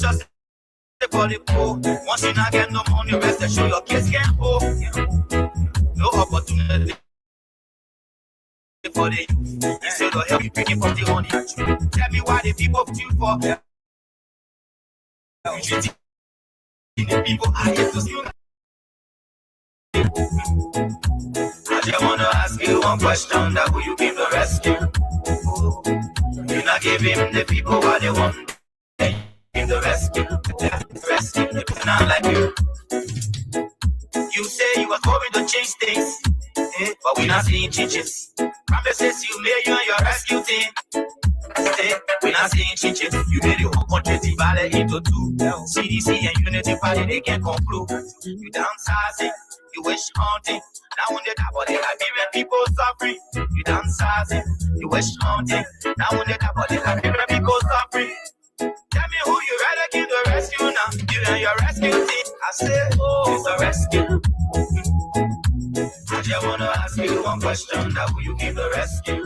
just for the poor. Once you not get no money, rest assured your kids can't hold. No opportunity for the youth. Instead of help you picking for the money. Tell me why the people feel for you treating the people I get to see you. I just wanna ask you one question, that will you give the rescue? You not give him the people what they want. Give the rescue. Rescue the people not like you. You say you are going to change things, but we not seeing changes. Promises you made you and your rescue team. We not seeing changes. You made the whole country divided into two. CDC and Unity Party, they can't conclude. You downsizing, you wish haunting. Now when they top of the Liberian people suffering. You downsizing, you wish haunting. Now when they top of the Liberian people suffering. Tell me who you rather give the rescue now. You and your rescue team. I say, oh, it's a rescue. I just wanna ask you one question, that will you give the rescue?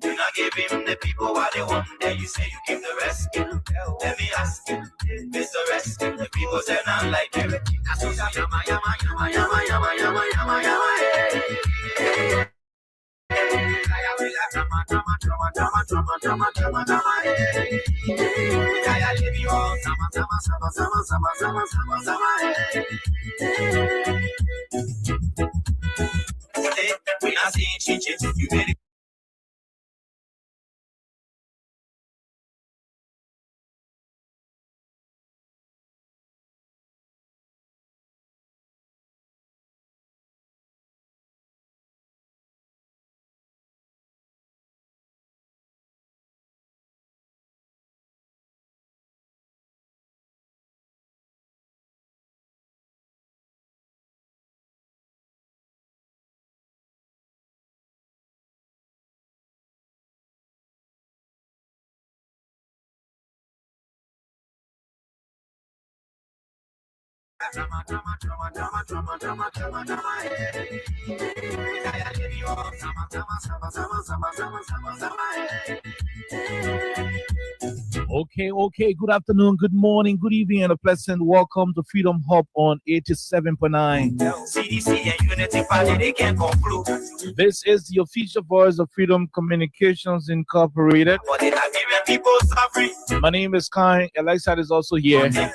You not give him the people what they want, then you say you give the rescue. Let me ask you, it's the rescue. The people say not like you. I say yama yama yama yama yama yama yama yama. We not seeing changes. You made it. Okay. Good afternoon, good morning, good evening, and a pleasant welcome to Freedom Hub on 87.9. CDC and Unity Party, they can't conclude. This is the official voice of Freedom Communications Incorporated. But the Liberian people suffering. My name is Kai. Eliza is also here. Now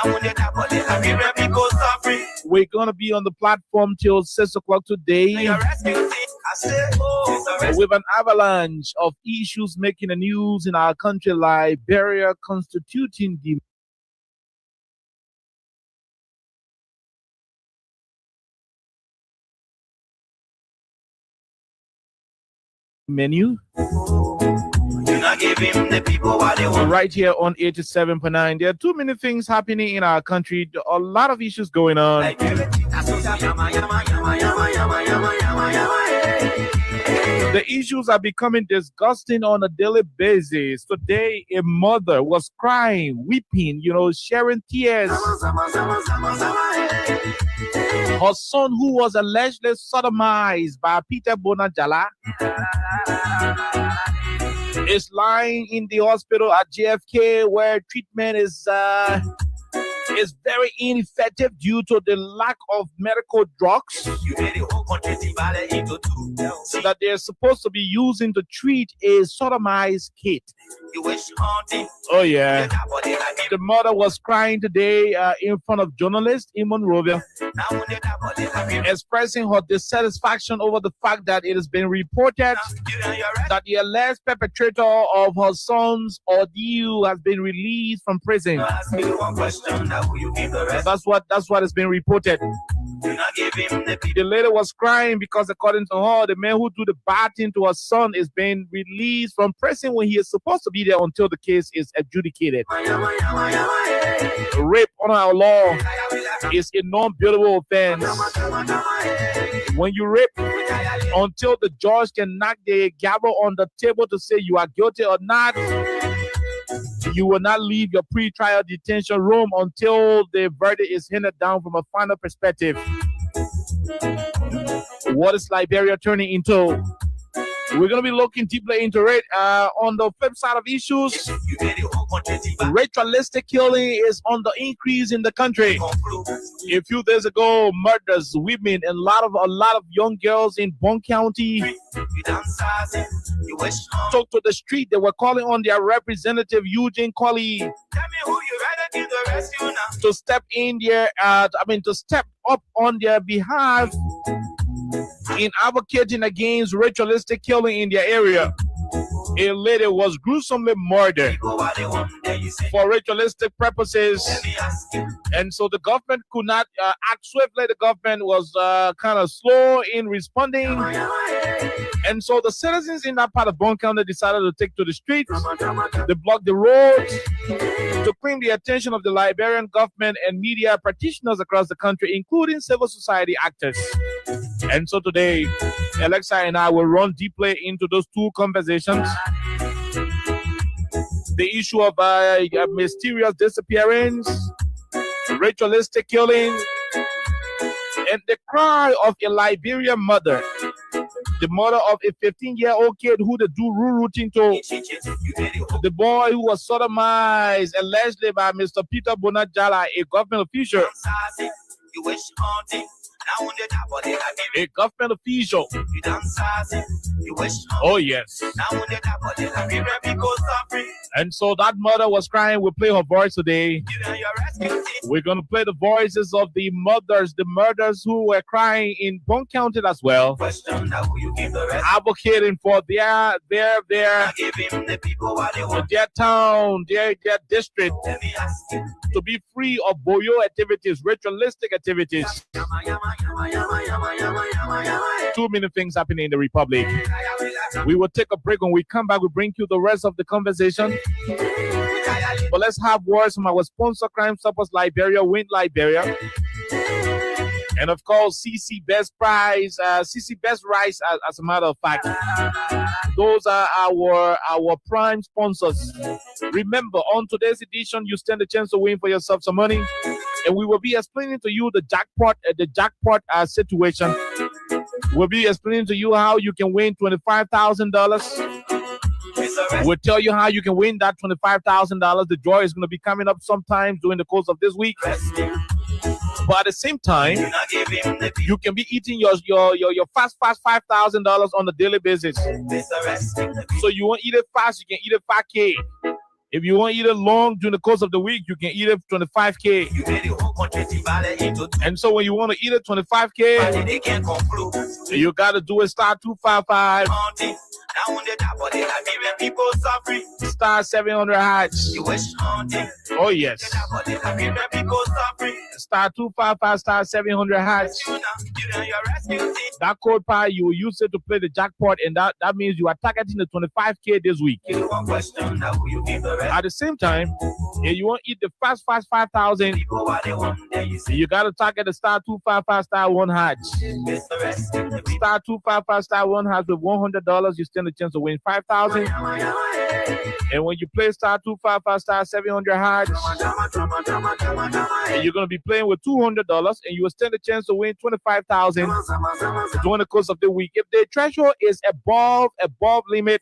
when they top of the Liberian people suffering. We're going to be on the platform till 6 o'clock today. Your rescue team. I say, oh, it's a rescue. With an avalanche of issues making the news in our country, Liberia constituting the menu. You not give him the people what they want. Right here on 87.9. There are too many things happening in our country. There are a lot of issues going on. The issues are becoming disgusting on a daily basis. Today, a mother was crying, weeping, sharing tears. Her son, who was allegedly sodomized by Peter Bonajala, is lying in the hospital at JFK, where treatment is very ineffective due to the lack of medical drugs that they're supposed to be using to treat a sodomized kid. Oh yeah. The mother was crying today in front of journalists in Monrovia, expressing her dissatisfaction over the fact that it has been reported that the alleged perpetrator of her son's ordeal has been released from prison. That's what has been reported. The lady was crying because, according to her, the man who do the bad thing to her son is being released from prison when he is supposed to be there until the case is adjudicated. Rape under our law is a non-buildable offense. When you rape, until the judge can knock the gavel on the table to say you are guilty or not, you will not leave your pre-trial detention room until the verdict is handed down from a final perspective. What is Liberia turning into? We're going to be looking deeply into it. On the flip side of issues, ritualistic killing is on the increase in the country. A few days ago, murders, women, and a lot of young girls in Bon County took to the street. They were calling on their representative Eugene Colley to step in there. To step up on their behalf in advocating against ritualistic killing in their area. A lady was gruesomely murdered for ritualistic purposes, and so the government could not act swiftly. The government was kind of slow in responding, and so the citizens in that part of Bon County decided to take to the streets. They blocked the roads to claim the attention of the Liberian government and media practitioners across the country, including civil society actors. And so today, Alexa and I will run deeply into those two conversations. The issue of a mysterious disappearance, ritualistic killing, and the cry of a Liberian mother. The mother of a 15-year-old kid who they do rooting to. The boy who was sodomized allegedly by Mr. Peter Bonajala, a government official. A government official. Oh, yes. And so that mother was crying. We'll play her voice today. We're going to play the voices of the murders who were crying in Bon County as well, advocating for their town, their district to be free of boyo activities, ritualistic activities. Too many things happening in the Republic. We will take a break. When we come back, we'll bring you the rest of the conversation. But let's have words from our sponsor, Crime Stoppers Liberia, Win Liberia. And of course, CC Best Prize, CC Best Rice, as a matter of fact. Those are our prime sponsors. Remember, on today's edition, you stand a chance to win for yourself some money. And we will be explaining to you the jackpot situation. We'll be explaining to you how you can win $25,000. We'll tell you how you can win that $25,000. The draw is going to be coming up sometime during the course of this week. But at the same time, you can be eating your fast $5,000 on a daily basis. So you won't eat it fast, you can eat it 5K. If you want to eat it long during the course of the week, you can eat it 25K. And so when you want to eat it 25K, you got to do it star 255. Star 700 hatch. Oh yes. Star 255 star 700 hatch. That code pie, you will use it to play the jackpot, and that means you are targeting the 25K this week. At the same time, if you want to eat the fast 5,000, you got to target the star 255 star 1 hatch. Star 255 star 1 hatch with $100, you stand a chance to win 5,000. And when you play star 255 star 700 hatch, you're going to be playing with $200, and you will stand a chance to win 25,000 during the course of the week. If the threshold is above limit,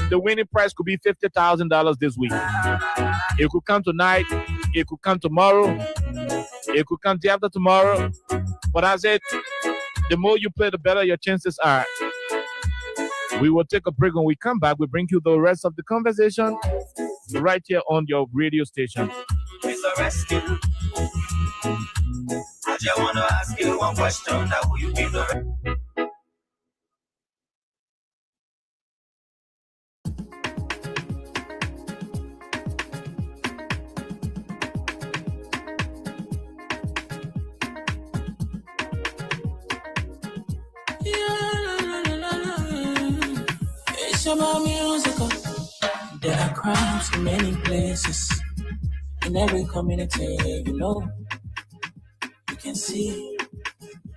the winning price could be $50,000 this week. It could come tonight, it could come tomorrow, it could come day after tomorrow. But as it, the more you play, the better your chances are. We will take a break. When we come back, we bring you the rest of the conversation right here on your radio station. I just want to ask you one question. That will you give the About musical. There are crimes in many places, in every community, you can see.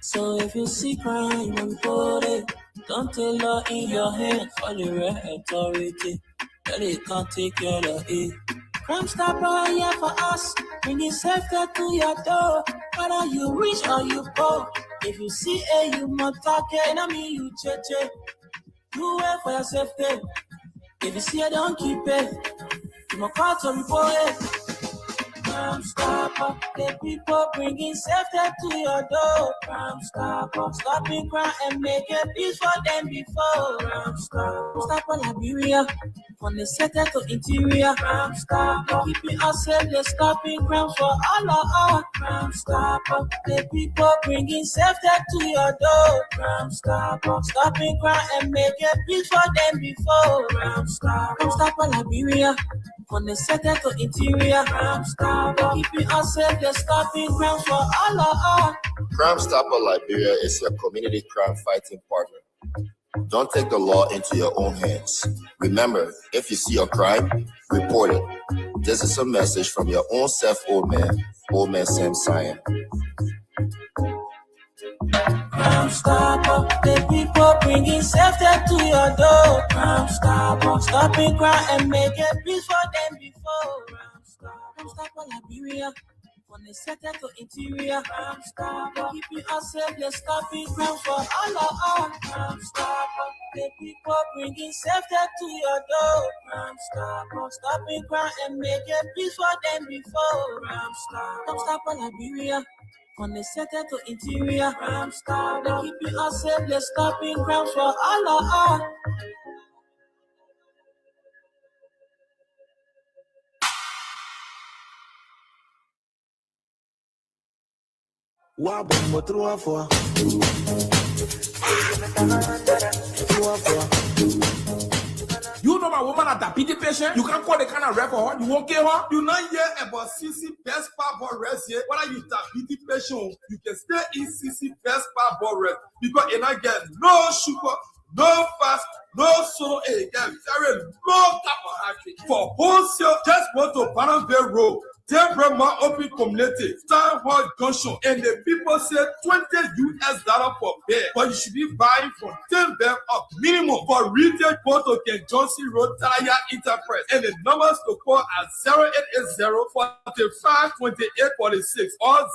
So if you see crime report it, don't take law in your hand for the right authority. That it can't take care of it. Crime Stopper here for us, bringing safety to your door. Whether you rich or you poor, if you see a you must talk, and I mean you cheche. You wait for your safety. If you see it, don't keep it. You must call to report it. Crime Stopper, the people bringing safety to your door. Crime Stopper, stopping crime and making peace for them before. Crime Stopper, Liberia, from the center to interior. Crime Stopper, keeping us safe, they're stopping crime for all of us. Crime Stopper, the people bringing safety to your door. Crime Stopper, stopping crime and making peace for them before. Crime Stopper, Liberia. From the center to interior, Crime Stopper, keeping us safe, they're stopping crime for all of us. Crime Stopper Liberia is your community crime fighting partner. Don't take the law into your own hands. Remember, if you see a crime, report it. This is a message from your own self, Old Man Sam Sion. Crime Stopper, the people bringing safety to your door. Crime Stopper, stopping crime and making peace for them before. Crime Stopper, Liberia, from the center to interior. Crime Stopper, keeping us safe, they're stopping crime for all of us. Crime Stopper, the people bringing safety to your door. Crime Stopper, stopping crime and making peace for them before. Crime Stopper, Liberia. From the center to interior, Crime Stopper, keeping us safe, they're stopping crime for all of us. You know my woman at a pity patient? You can't call the kind of rep for her. You won't care her? You not hear about CC best power rest here. Whether you diabetes patient, you can stay in CC best power rest because you not get no sugar, no fast, no salt, and get very low carbohydrate. For wholesale, just go to Panama Road. Temperament open community, Star Hall Junction, and the people say $20 for bed, but you should be buying from 10 bed up minimum for retail. Go to Ken Johnson Road, Taya Enterprise, and the numbers to call at 0880-452846 or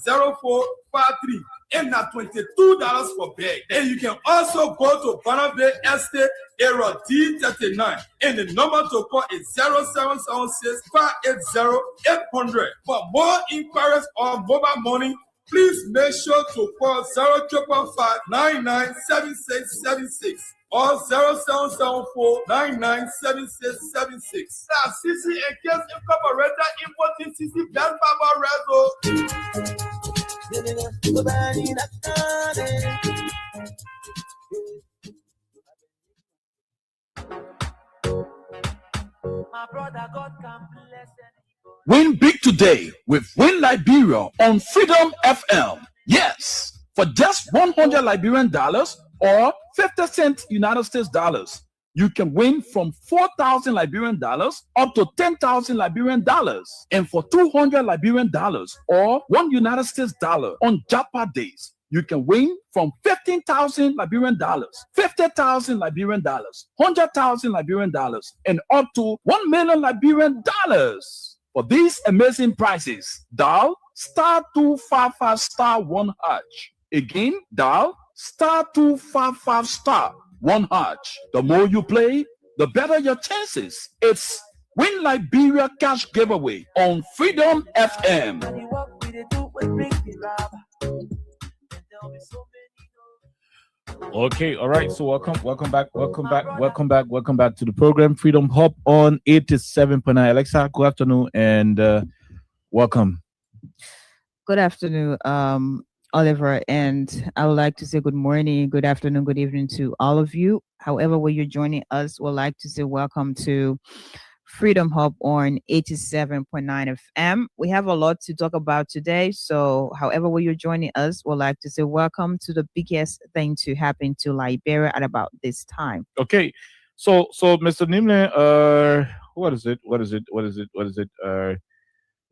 0777570453. And now $22 for bag. And you can also go to Banabay Estate Area D39. And the number to call is 0776-580-800. For more inquiries on mobile money, please make sure to call 0555-997676 or 0774-997676. Now, CC and Case Incorporated importing CC Best Barber Rezo. Win big today with Win Liberia on Freedom FM. Yes, for just $100 Liberian dollars or 50 cents United States dollars, you can win from 4,000 Liberian dollars up to 10,000 Liberian dollars. And for $200 Liberian dollars or $1 United States dollar on jackpot days, you can win from 15,000 Liberian dollars, 50,000 Liberian dollars, 100,000 Liberian dollars, and up to 1 million Liberian dollars. For these amazing prizes, dial *255*1#. Again, dial *255*1#. The more you play, the better your chances. It's Win Liberia Cash Giveaway on Freedom FM. Okay, all right. So welcome back to the program Freedom Hub on 87.9. Alexa, good afternoon and welcome. Good afternoon, Oliver, and I would like to say good morning, good afternoon, good evening to all of you. However, where you're joining us, we'd like to say welcome to Freedom Hub on 87.9 FM. We have a lot to talk about today, so however where you're joining us, we'd like to say welcome to the biggest thing to happen to Liberia at about this time. Okay, so Mr. Nimle, what is it?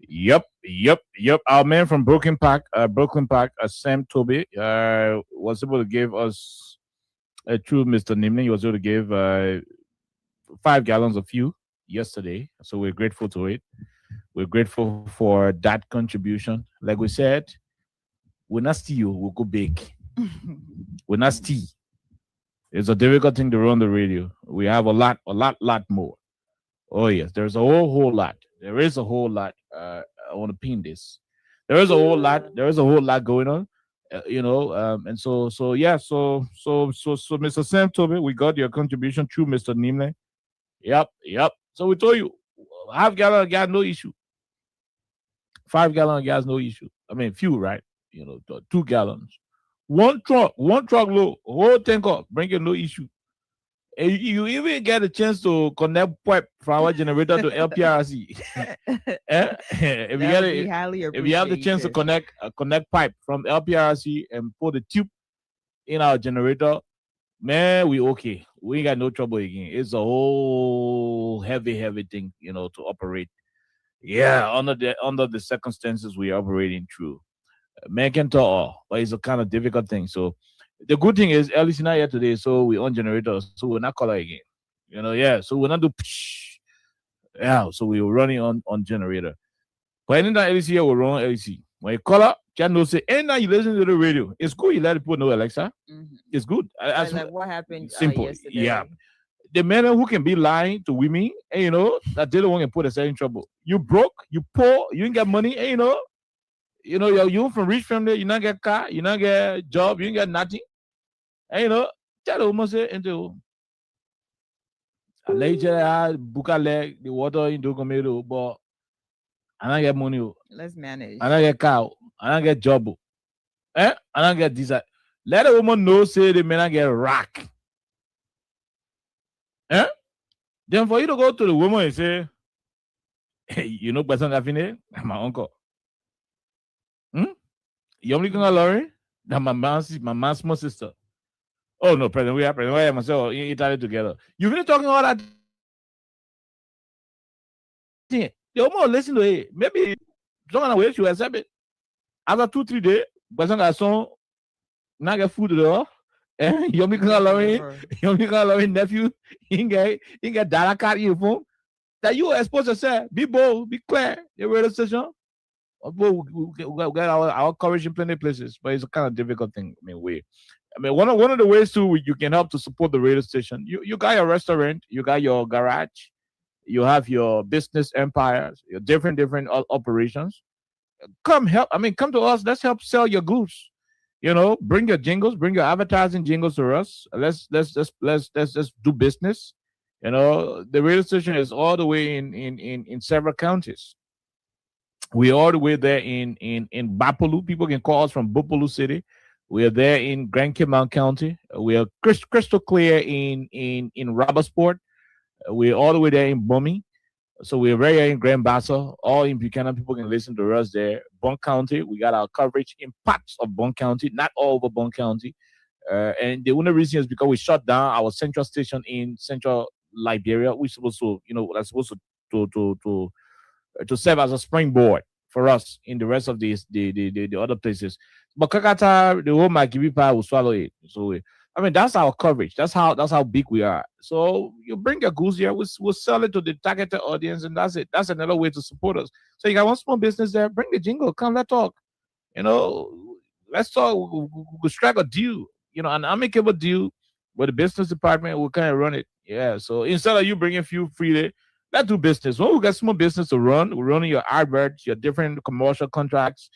Yep. Our man from Brooklyn Park, Sam Toby, was able to give us a true Mr. Nimle. He was able to give 5 gallons of fuel yesterday, so we're grateful to it. We're grateful for that contribution. Like we said, we're not steal, we'll go big. We're not steal, It's a difficult thing to run the radio. We have a lot more. Oh yes, there's a whole lot. There is a whole lot. I want to pin this. There is a whole lot. There is a whole lot going on. And so yeah. So Mr. Sam Toby, we got your contribution through Mr. Nimle. Yep. So we told you, half gallon of gas, no issue. 5 gallon of gas, no issue. I mean, fuel, right? 2 gallons. One truck load, whole tank up, bring it, no issue. And you even get a chance to connect pipe from our generator to LPRC. If you get it, if you have the chance to connect pipe from LPRC and put the tube in our generator, man, we okay. We ain't got no trouble again. It's a whole heavy thing, to operate. Yeah, under the circumstances we are operating through. Man can talk, but it's a kind of difficult thing. So the good thing is Ellie's not here today, so we on generators, so we're not color again. Yeah. So we're not do yeah, so we were running on generator. But anytime LEC here, we run LEC. When you call up, can know say anytime you listen to the radio, it's good. You let people know Alexa. It's good. Like what happened simple. yesterday. Yeah. The men who can be lying to women, and that they don't want to put us in trouble. You broke, you poor, you ain't got money, and you from rich family, you not get car, you not get job, you ain't got nothing. And tell the woman say into I let you book a leg, the water into come but I don't get money. Let's manage. I don't get cow. I don't get job. I don't get this. Let a woman know say the man get rack. Then for you to go to the woman and say, hey, person that my uncle. You only gonna Laurie? That my mom's small sister. Oh no, President, we are President. We are myself in Italy together. You've been talking all that. The woman listen to it. Maybe someone away she will accept it. After 2-3 days, person got son not get food though. You only gonna Laurie nephew. He get dollar card uniform. That you are supposed to say, be bold, be clear. The radio station. We got our coverage in plenty of places, but it's a kind of difficult thing. One of the ways too you can help to support the radio station. You got your restaurant, you got your garage, you have your business empires, your different operations. Come to us. Let's help sell your goods. Bring your jingles, bring your advertising jingles to us. Let's do business. The radio station is all the way in several counties. We're all the way there in Bapolu. People can call us from Bapolu City. We are there in Grand Cayman County. We are crystal clear in Robertsport. We're all the way there in Bummy. So we're very in Grand Bassa. All in Buchanan people can listen to us there. Bon County, we got our coverage in parts of Bon County, not all over Bon County. And the only reason is because we shut down our central station in central Liberia. We're supposed to, that's supposed to serve as a springboard for us in the rest of the other places. But Kakata, the whole Magibipa will swallow it. So that's our coverage. That's how big we are. So you bring your goods here, we'll sell it to the targeted audience, and that's it. That's another way to support us. So you got one small business there, bring the jingle, come, let's talk. Let's talk. We'll strike a deal, an amicable deal where the business department will kind of run it. Yeah. So instead of you bringing fuel freely, let's do business. When we got small business to run, we're running your adverts, your different commercial contracts.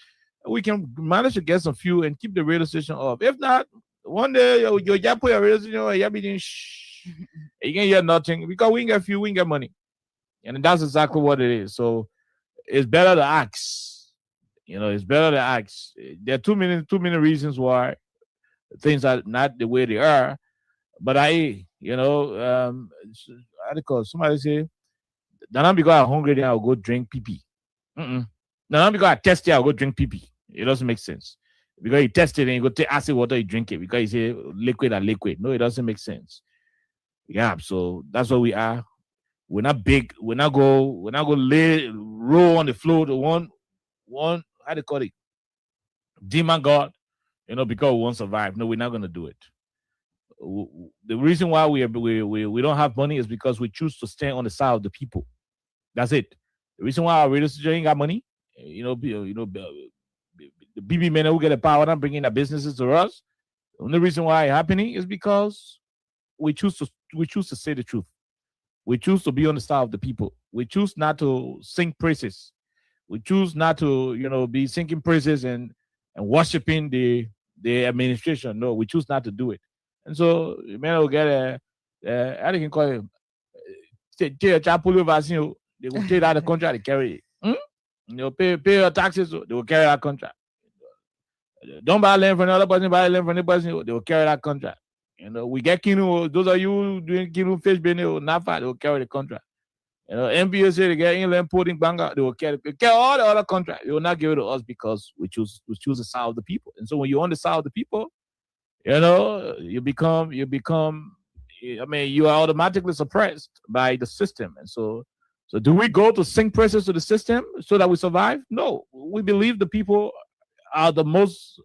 We can manage to get some fuel and keep the radio station up. If not, one day you put your radio station, you'll be doing shh. You can't hear nothing because we ain't got fuel, we ain't got money. And that's exactly what it is. So it's better to ask. It's better to ask. There are too many reasons why things are not the way they are. But how do you call it? Somebody say, not because I'm hungry, then I'll go drink pee. Not because I test it, I'll go drink pee. It doesn't make sense. Because you test it and you go take acid water, you drink it. Because you say liquid are liquid. No, it doesn't make sense. Yeah, so that's what we are. We're not big. We're not go roll on the floor to one how do you call it? Demon God, because we won't survive. No, we're not gonna do it. The reason why we don't have money is because we choose to stand on the side of the people. That's it. The reason why our radio station ain't got money, the BB men who get the power and bringing their businesses to us. The only reason why it's happening is because we choose to say the truth. We choose to be on the side of the people. We choose not to sing praises. We choose not to, be singing praises and worshiping the administration. No, we choose not to do it. And so, man, will get how they can call it, take a chapel vaccine. They will take out the contract, they carry it. Pay your taxes, they will carry that contract. Don't buy land from another person, buy land from another person, they will carry that contract. We get Kinu, those of you doing Kinu fish business or NAFA, they will carry the contract. NBA say they get inland porting Banga, they will carry all the other contracts. They will not give it to us because we choose the side of the people. And so when you're on the side of the people, you become, you are automatically suppressed by the system. And so do we go to sing praises to the system so that we survive? No, we believe the people are the most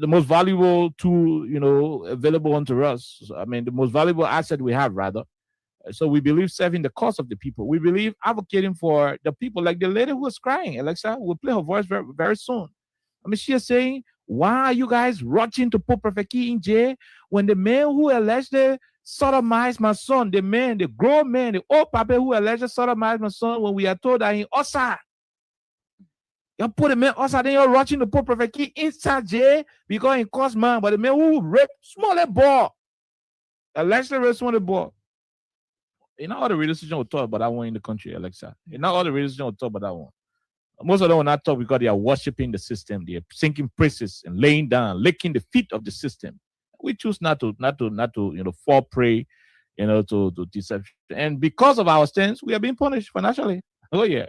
valuable tool, available unto us. The most valuable asset we have, rather. So we believe serving the cause of the people. We believe advocating for the people, like the lady who was crying. Alexa will play her voice very, very soon. She is saying, why are you guys rushing to put Prophet Key in jail when the man who allegedly sodomized my son, the grown man, the old papa who allegedly sodomized my son, when we are told that in Osa, you put the man Osa, then you're rushing to put Prophet Key inside jail because he caused man, but the man who raped smaller boy, allegedly raped smaller boy. All the radio stations will talk about that one in the country, Alexa. All the radio stations will talk about that one. Most of them will not talk because they are worshiping the system. They are singing praises and laying down, licking the feet of the system. We choose not to fall prey, to deception. And because of our stance, we are being punished financially. Oh yeah.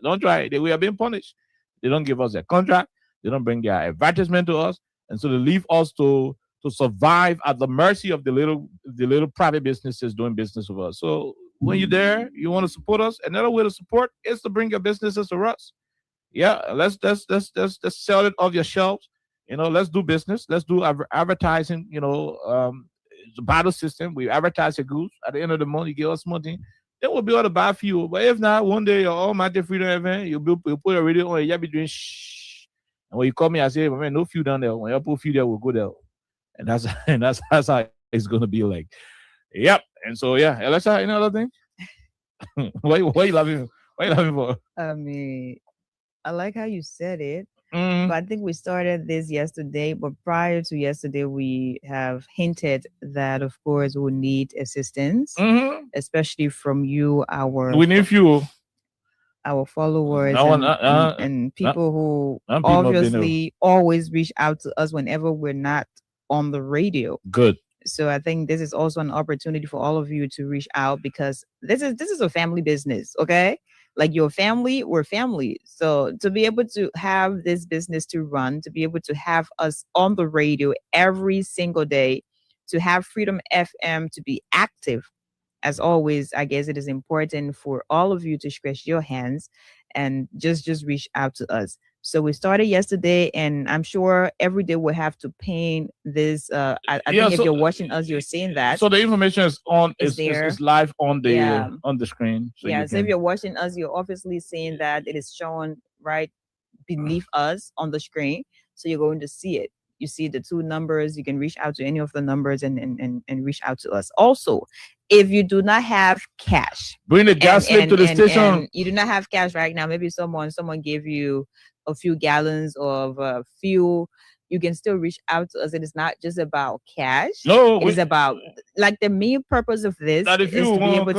Don't try it. We are being punished. They don't give us their contract. They don't bring their advertisement to us, and so they leave us to survive at the mercy of the little private businesses doing business with us. So when you're there, you want to support us. Another way to support is to bring your businesses to us. Yeah, let's sell it off your shelves. Let's do business. Let's do advertising. It's a battle system. We advertise your goods. At the end of the month, you give us money. Then we'll be able to buy fuel. But if not, one day your Almighty Freedom event, you'll put a radio on. You'll be doing shh. And when you call me, I say, man, no fuel down there. When you put fuel there, we'll go there. And that's how it's gonna be like. Yep. And so yeah, Alexa, any other thing? What are you laughing? What are you laughing for? I like how you said it. Mm. But I think we started this yesterday. But prior to yesterday, we have hinted that, of course, we need assistance, especially from you, we need fuel. Our followers and people who obviously always reach out to us whenever we're not on the radio. Good. So I think this is also an opportunity for all of you to reach out, because this is a family business, okay? Like your family, we're family. So to be able to have this business to run, to be able to have us on the radio every single day, to have Freedom FM to be active, as always, I guess it is important for all of you to stretch your hands and just reach out to us. So we started yesterday, and I'm sure every day we'll have to paint this. I think if you're watching us, you're seeing that. So the information is on, is live on the screen. So so if you're watching us, you're obviously seeing that it is shown right beneath us on the screen. So you're going to see it. You see the two numbers. You can reach out to any of the numbers and reach out to us. Also, if you do not have cash, bring the gas slip to the station. And you do not have cash right now. Maybe someone gave you a few gallons of fuel. You can still reach out to us. It is not just about cash. No, it is about, like, the main purpose of this is to be able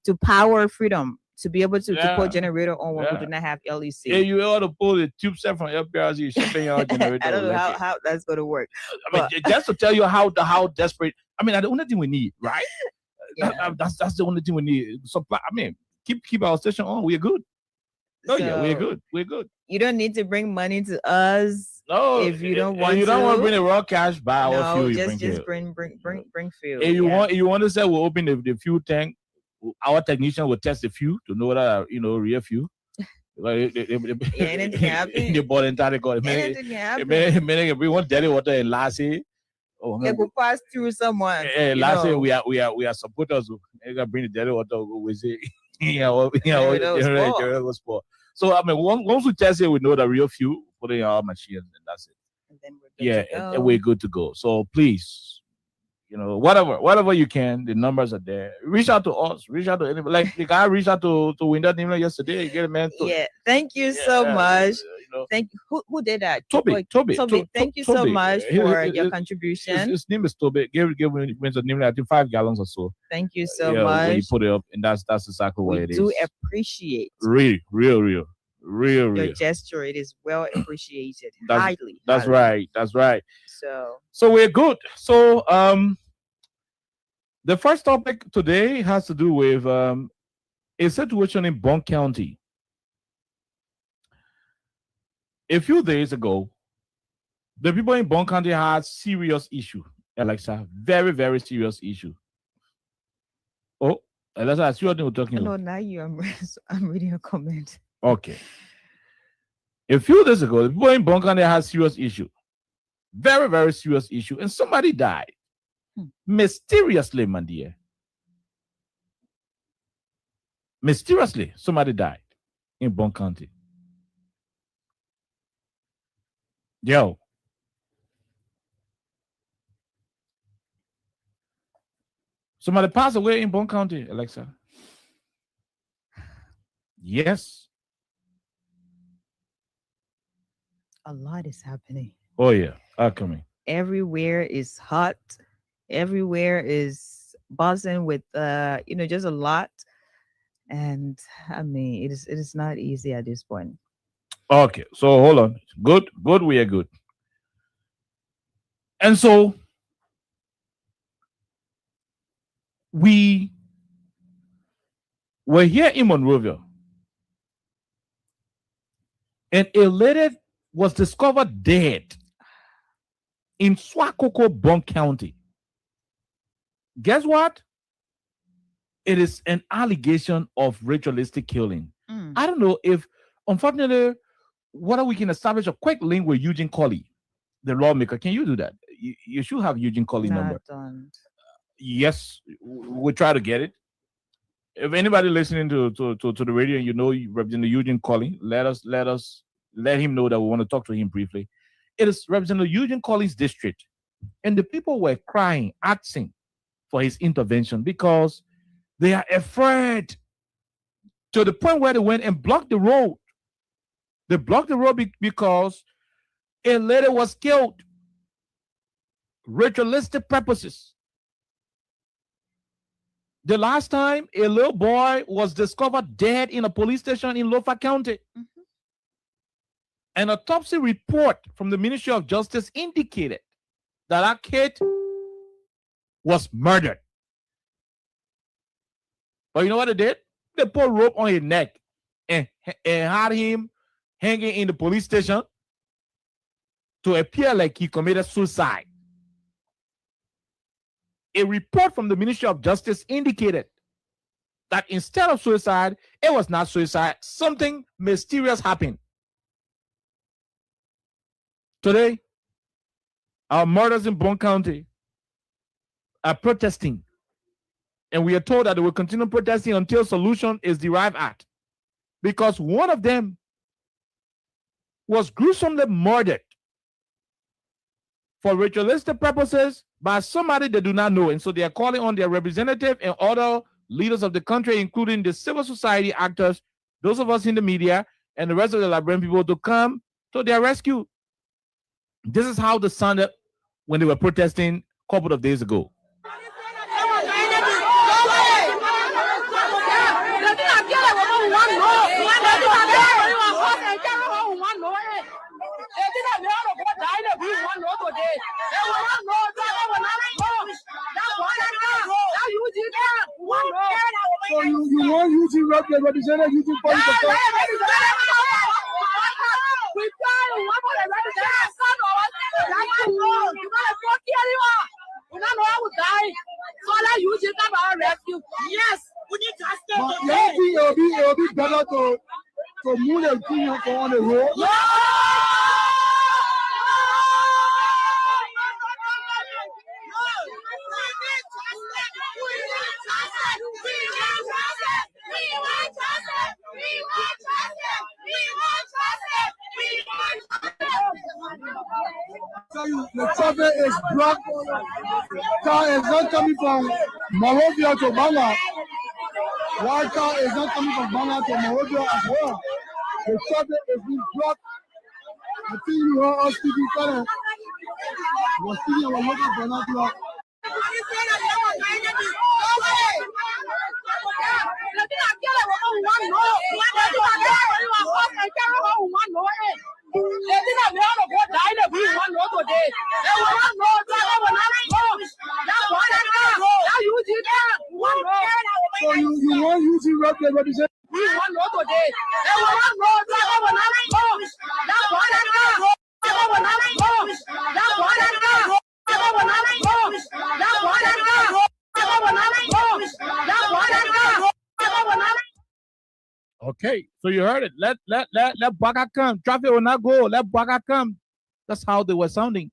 to power Freedom, to be able to put generator on when we do not have LEC. Yeah, you ought to pull the tube set from FBRZ shipping out generator. I don't know how that's going to work. Just to tell you how desperate. The only thing we need, right? Yeah. That's the only thing we need. Supply. Keep our station on. We're good. We're good. We're good. You don't need to bring money to us. No, if you don't want to. You don't want to bring the raw cash, buy our fuel. Just bring fuel. If you want to say we'll open the fuel tank, our technician will test the fuel to know whether real fuel. Anything happen? The ball entire got anything happen. We want dirty water in last year. It will pass through someone. Last year we are supporters. They got bring the dirty water. We say. So once we test it, we know the real fuel, put it in our machines, and that's it. And then we're good Yeah, to and go. we're good to go. So please, whatever you can, the numbers are there. Reach out to us. Reach out to anybody. Like the guy reached out to Winter Nimla yesterday. You get a man. Yeah, thank you so much. Thank who did that? Toby. Thank you so much for your His contribution. name is Toby. Give Winter Nimla, I think 5 gallons or so. Thank you so When much. you put it up, and that's exactly what We it do is. appreciate Real. your gesture. It is well appreciated. Highly. That's highly. right. So we're good. So the first topic today has to do with a situation in Bond County. A few days ago, the people in Bond County had serious issue. Alexa, very, very serious issue. Oh, Alexa, I see what you're talking no, about. now I'm reading a comment. Okay. A few days ago, the people in Bond County had serious issue. Very, very serious issue. And somebody died. Mysteriously, my dear. Mysteriously, somebody died in Bond County. Yo. Somebody passed away in Bond County, Alexa. Yes. A lot is happening. Oh, yeah. Coming. Everywhere is hot. Everywhere is buzzing with just a lot. And I mean, it is not easy at this point. Okay, so hold on. Good, we are good. And so we were here in Monrovia, and a lady was discovered dead in Swakoko, Bond County. Guess what? It is an allegation of ritualistic killing. I don't know if, unfortunately, whether we can establish a quick link with Eugene Colley, the lawmaker. Can you do that? You should have Eugene Colley number. Yes, we'll try to get it. If anybody listening to the radio and you Representative Eugene Colley, let him know that we want to talk to him briefly. It is Representative Eugene Colley's district, and the people were crying, asking for his intervention because they are afraid, to the point where they went and blocked the road. They blocked the road because a lady was killed. Ritualistic purposes. The last time a little boy was discovered dead in a police station in Lofa County. An autopsy report from the Ministry of Justice indicated that kid was murdered. But you know what they did? They put rope on his neck and had him hanging in the police station to appear like he committed suicide. A report from the Ministry of Justice indicated that instead of suicide, it was not suicide. Something mysterious happened. Today, our mothers in Bond County are protesting. And we are told that they will continue protesting until solution is derived at. Because one of them was gruesomely murdered for ritualistic purposes by somebody they do not know. And so they are calling on their representative and other leaders of the country, including the civil society actors, those of us in the media, and the rest of the Liberian people to come to their rescue. This is how they sounded when they were protesting a couple of days ago. So you want Eugene representative Eugene Colley to come? Yes, we need justice. But it'll be better to move the thing on the road. tell you, the traffic is blocked. Car is not coming from Monrovia to Banga. One car is not coming from Banga to Monrovia as well. The traffic is being blocked. I think you heard us speaking Spanish. We're speaking our local vernacular. So you want you to represent? Okay, so you heard it. Let Baka come. Traffic will not go. Let Baka come. That's how they were sounding.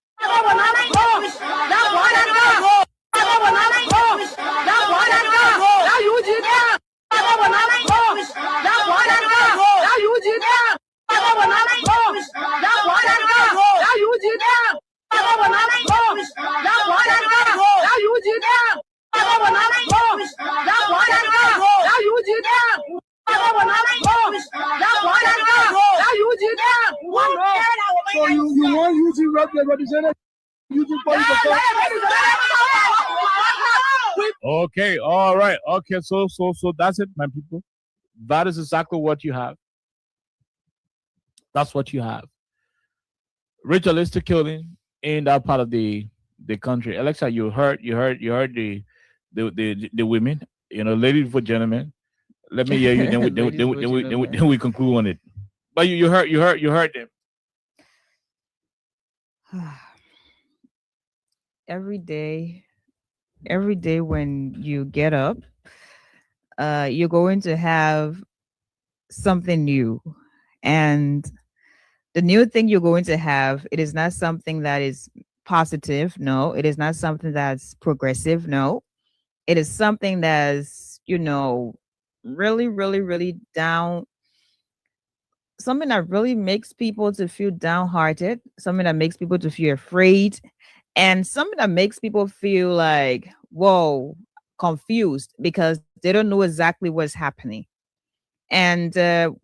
So you want you to represent you to Okay, all right. Okay, so that's it, my people. That is exactly what you have. That's what you have. Ritualistic killing in that part of the country. Alexa, you heard the women, ladies and gentlemen. Let me hear you. Then we conclude on it. But you heard them. Every day when you get up, you're going to have something new. And the new thing you're going to have, it is not something that is positive. No, it is not something that's progressive. No, it is something that's, really, really, really down. Something that really makes people to feel downhearted, something that makes people to feel afraid, and something that makes people feel like, whoa, confused because they don't know exactly what's happening. And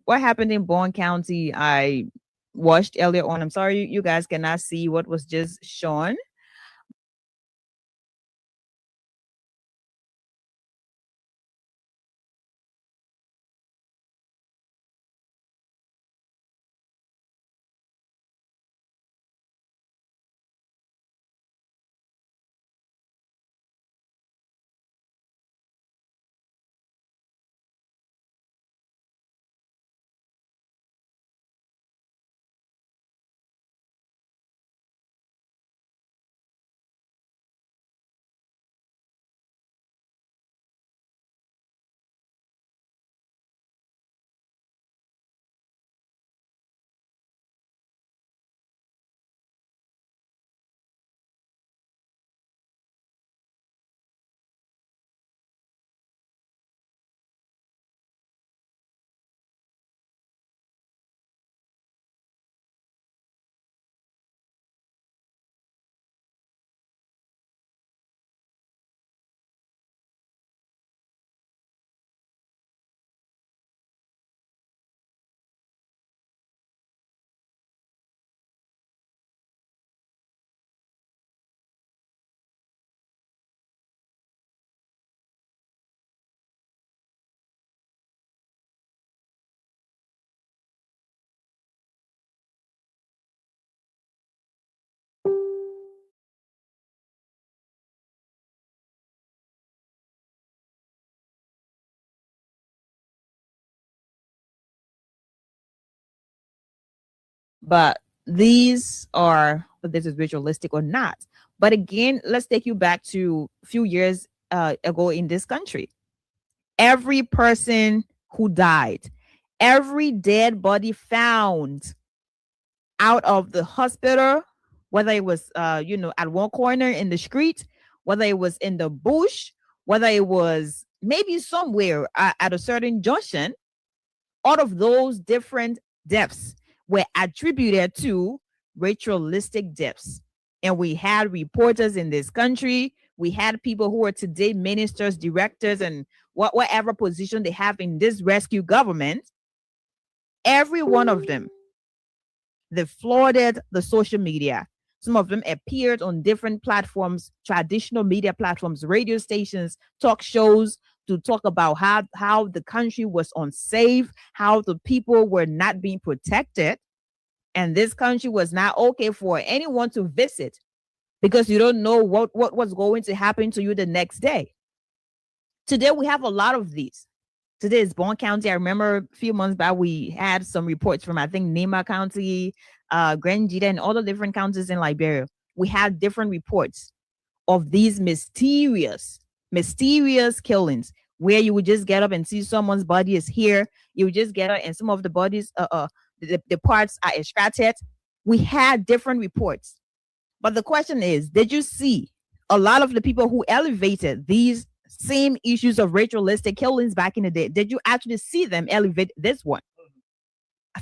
what happened in Bourne County, I watched earlier on. I'm sorry you guys cannot see what was just shown. But this is ritualistic or not. But again, let's take you back to a few years ago in this country. Every person who died, every dead body found out of the hospital, whether it was at one corner in the street, whether it was in the bush, whether it was maybe somewhere at a certain junction, all of those different deaths were attributed to ritualistic deaths. And we had reporters in this country. We had people who are today ministers, directors, and whatever position they have in this rescue government. Every one of them, they flooded the social media. Some of them appeared on different platforms, traditional media platforms, radio stations, talk shows, to talk about how the country was unsafe, how the people were not being protected, and this country was not okay for anyone to visit because you don't know what was going to happen to you the next day. Today, we have a lot of these. Today is Bond County. I remember a few months back, we had some reports from, I think, Nema County, Grand Jita, and all the different counties in Liberia. We had different reports of these mysterious killings where you would just get up and see someone's body is here. You would just get up and some of the bodies, the parts are extracted. We had different reports. But the question is, did you see a lot of the people who elevated these same issues of ritualistic killings back in the day? Did you actually see them elevate this one?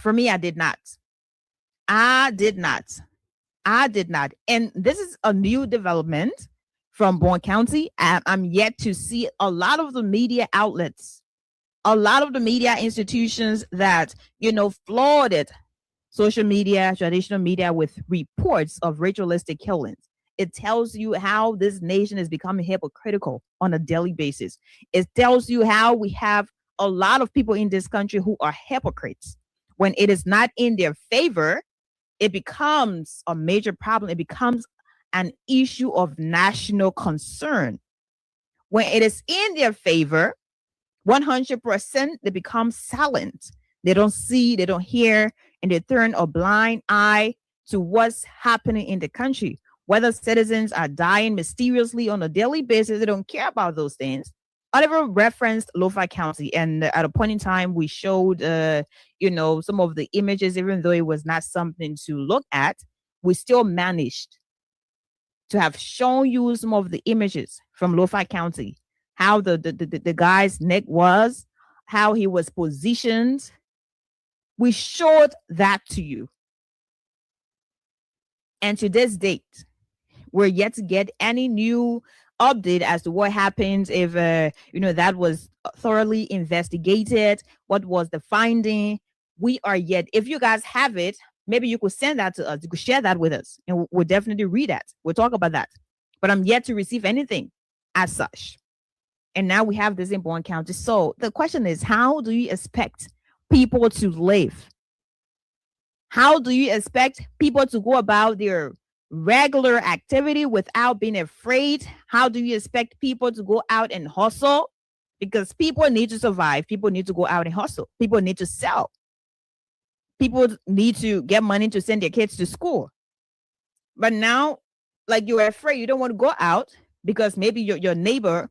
For me, I did not. I did not. And this is a new development from Bond County. I'm yet to see a lot of the media outlets, a lot of the media institutions that, flooded social media, traditional media with reports of ritualistic killings. It tells you how this nation is becoming hypocritical on a daily basis. It tells you how we have a lot of people in this country who are hypocrites. When it is not in their favor, it becomes a major problem. It becomes an issue of national concern. When it is in their favor, 100%, they become silent. They don't see, they don't hear, and they turn a blind eye to what's happening in the country. Whether citizens are dying mysteriously on a daily basis, they don't care about those things. Oliver referenced Lo-Fi County, and at a point in time, we showed, some of the images, even though it was not something to look at, we still managed to have shown you some of the images from Lo-Fi County, how the guy's neck was, how he was positioned. We showed that to you. And to this date, we're yet to get any new update as to what happens if, that was thoroughly investigated. What was the finding? We are yet, if you guys have it, maybe you could send that to us. You could share that with us, and we'll definitely read that. We'll talk about that. But I'm yet to receive anything as such. And now we have this in Bond County. So the question is, how do you expect people to live? How do you expect people to go about their regular activity without being afraid? How do you expect people to go out and hustle? Because people need to survive. People need to go out and hustle. People need to sell. People need to get money to send their kids to school. But now, like, you're afraid. You don't want to go out because maybe your neighbor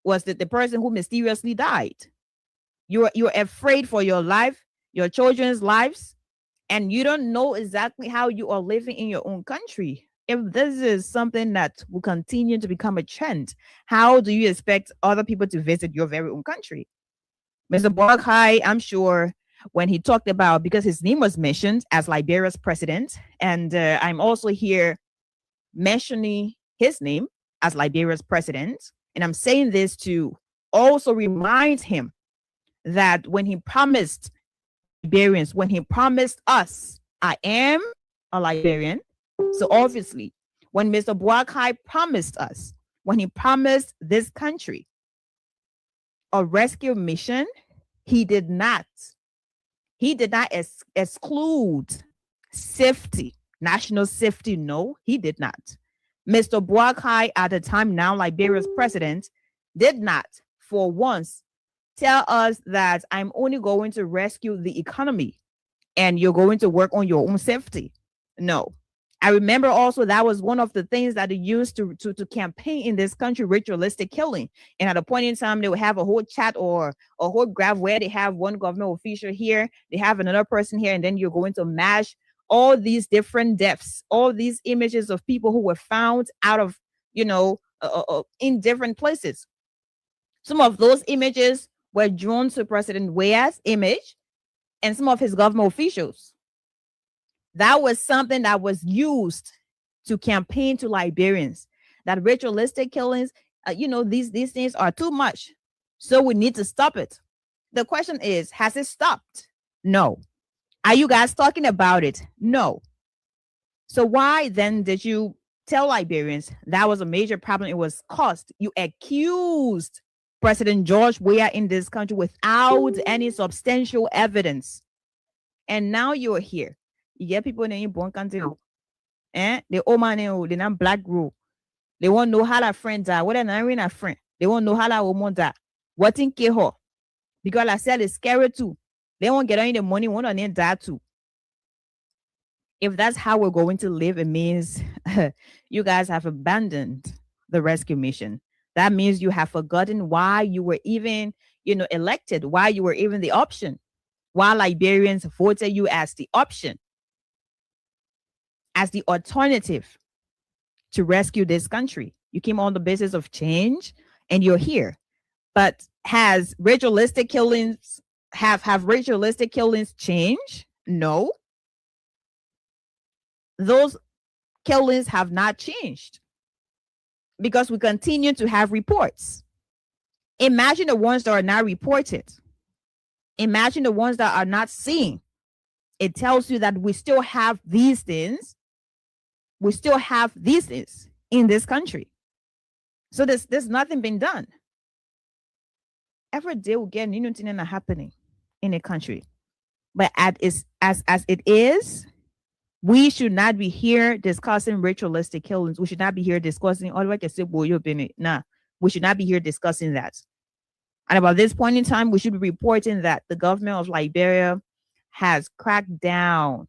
was the person who mysteriously died. You're afraid for your life, your children's lives, and you don't know exactly how you are living in your own country. If this is something that will continue to become a trend, how do you expect other people to visit your very own country? Mr. Borghai, I'm sure when he talked about, because his name was mentioned as Liberia's president, and I'm also here mentioning his name as Liberia's president, and I'm saying this to also remind him that when he promised Liberians, when he promised us, I am a Liberian. So obviously, when Mr. Boakai promised us, when he promised this country a rescue mission, he did not exclude safety, national safety. No, he did not. Mr. Boakai, at the time now Liberia's president, did not for once tell us that I'm only going to rescue the economy and you're going to work on your own safety. No. I remember also that was one of the things that they used to campaign in this country, ritualistic killing. And at a point in time, they would have a whole chat or a whole graph where they have one government official here, they have another person here, and then you're going to mash all these different deaths, all these images of people who were found out of, in different places. Some of those images were drawn to President Weah's image and some of his government officials. That was something that was used to campaign to Liberians that ritualistic killings, these things are too much. So we need to stop it. The question is, has it stopped? No. Are you guys talking about it? No. So why then did you tell Liberians that was a major problem? It was caused. You accused President George Weah in this country without any substantial evidence. And now you're here. You get people in born country. The old man, they not black rule. They won't know how that friend die. What an a friend. They won't know how that woman die. What in Keho? Because I said it's scary too. They won't get any the money, one on them die too. If that's how we're going to live, it means you guys have abandoned the rescue mission. That means you have forgotten why you were even, elected, why you were even the option, why Liberians voted you as the option, as the alternative to rescue this country. You came on the basis of change and you're here. But has ritualistic killings, have ritualistic killings changed? No. Those killings have not changed because we continue to have reports. Imagine the ones that are not reported. Imagine the ones that are not seen. It tells you that we still have these things. We still have these things in this country. So there's nothing been done. Every day we get new things happening in a country. But as it is, we should not be here discussing ritualistic killings. We should not be here discussing we should not be here discussing that. And about this point in time, we should be reporting that the government of Liberia has cracked down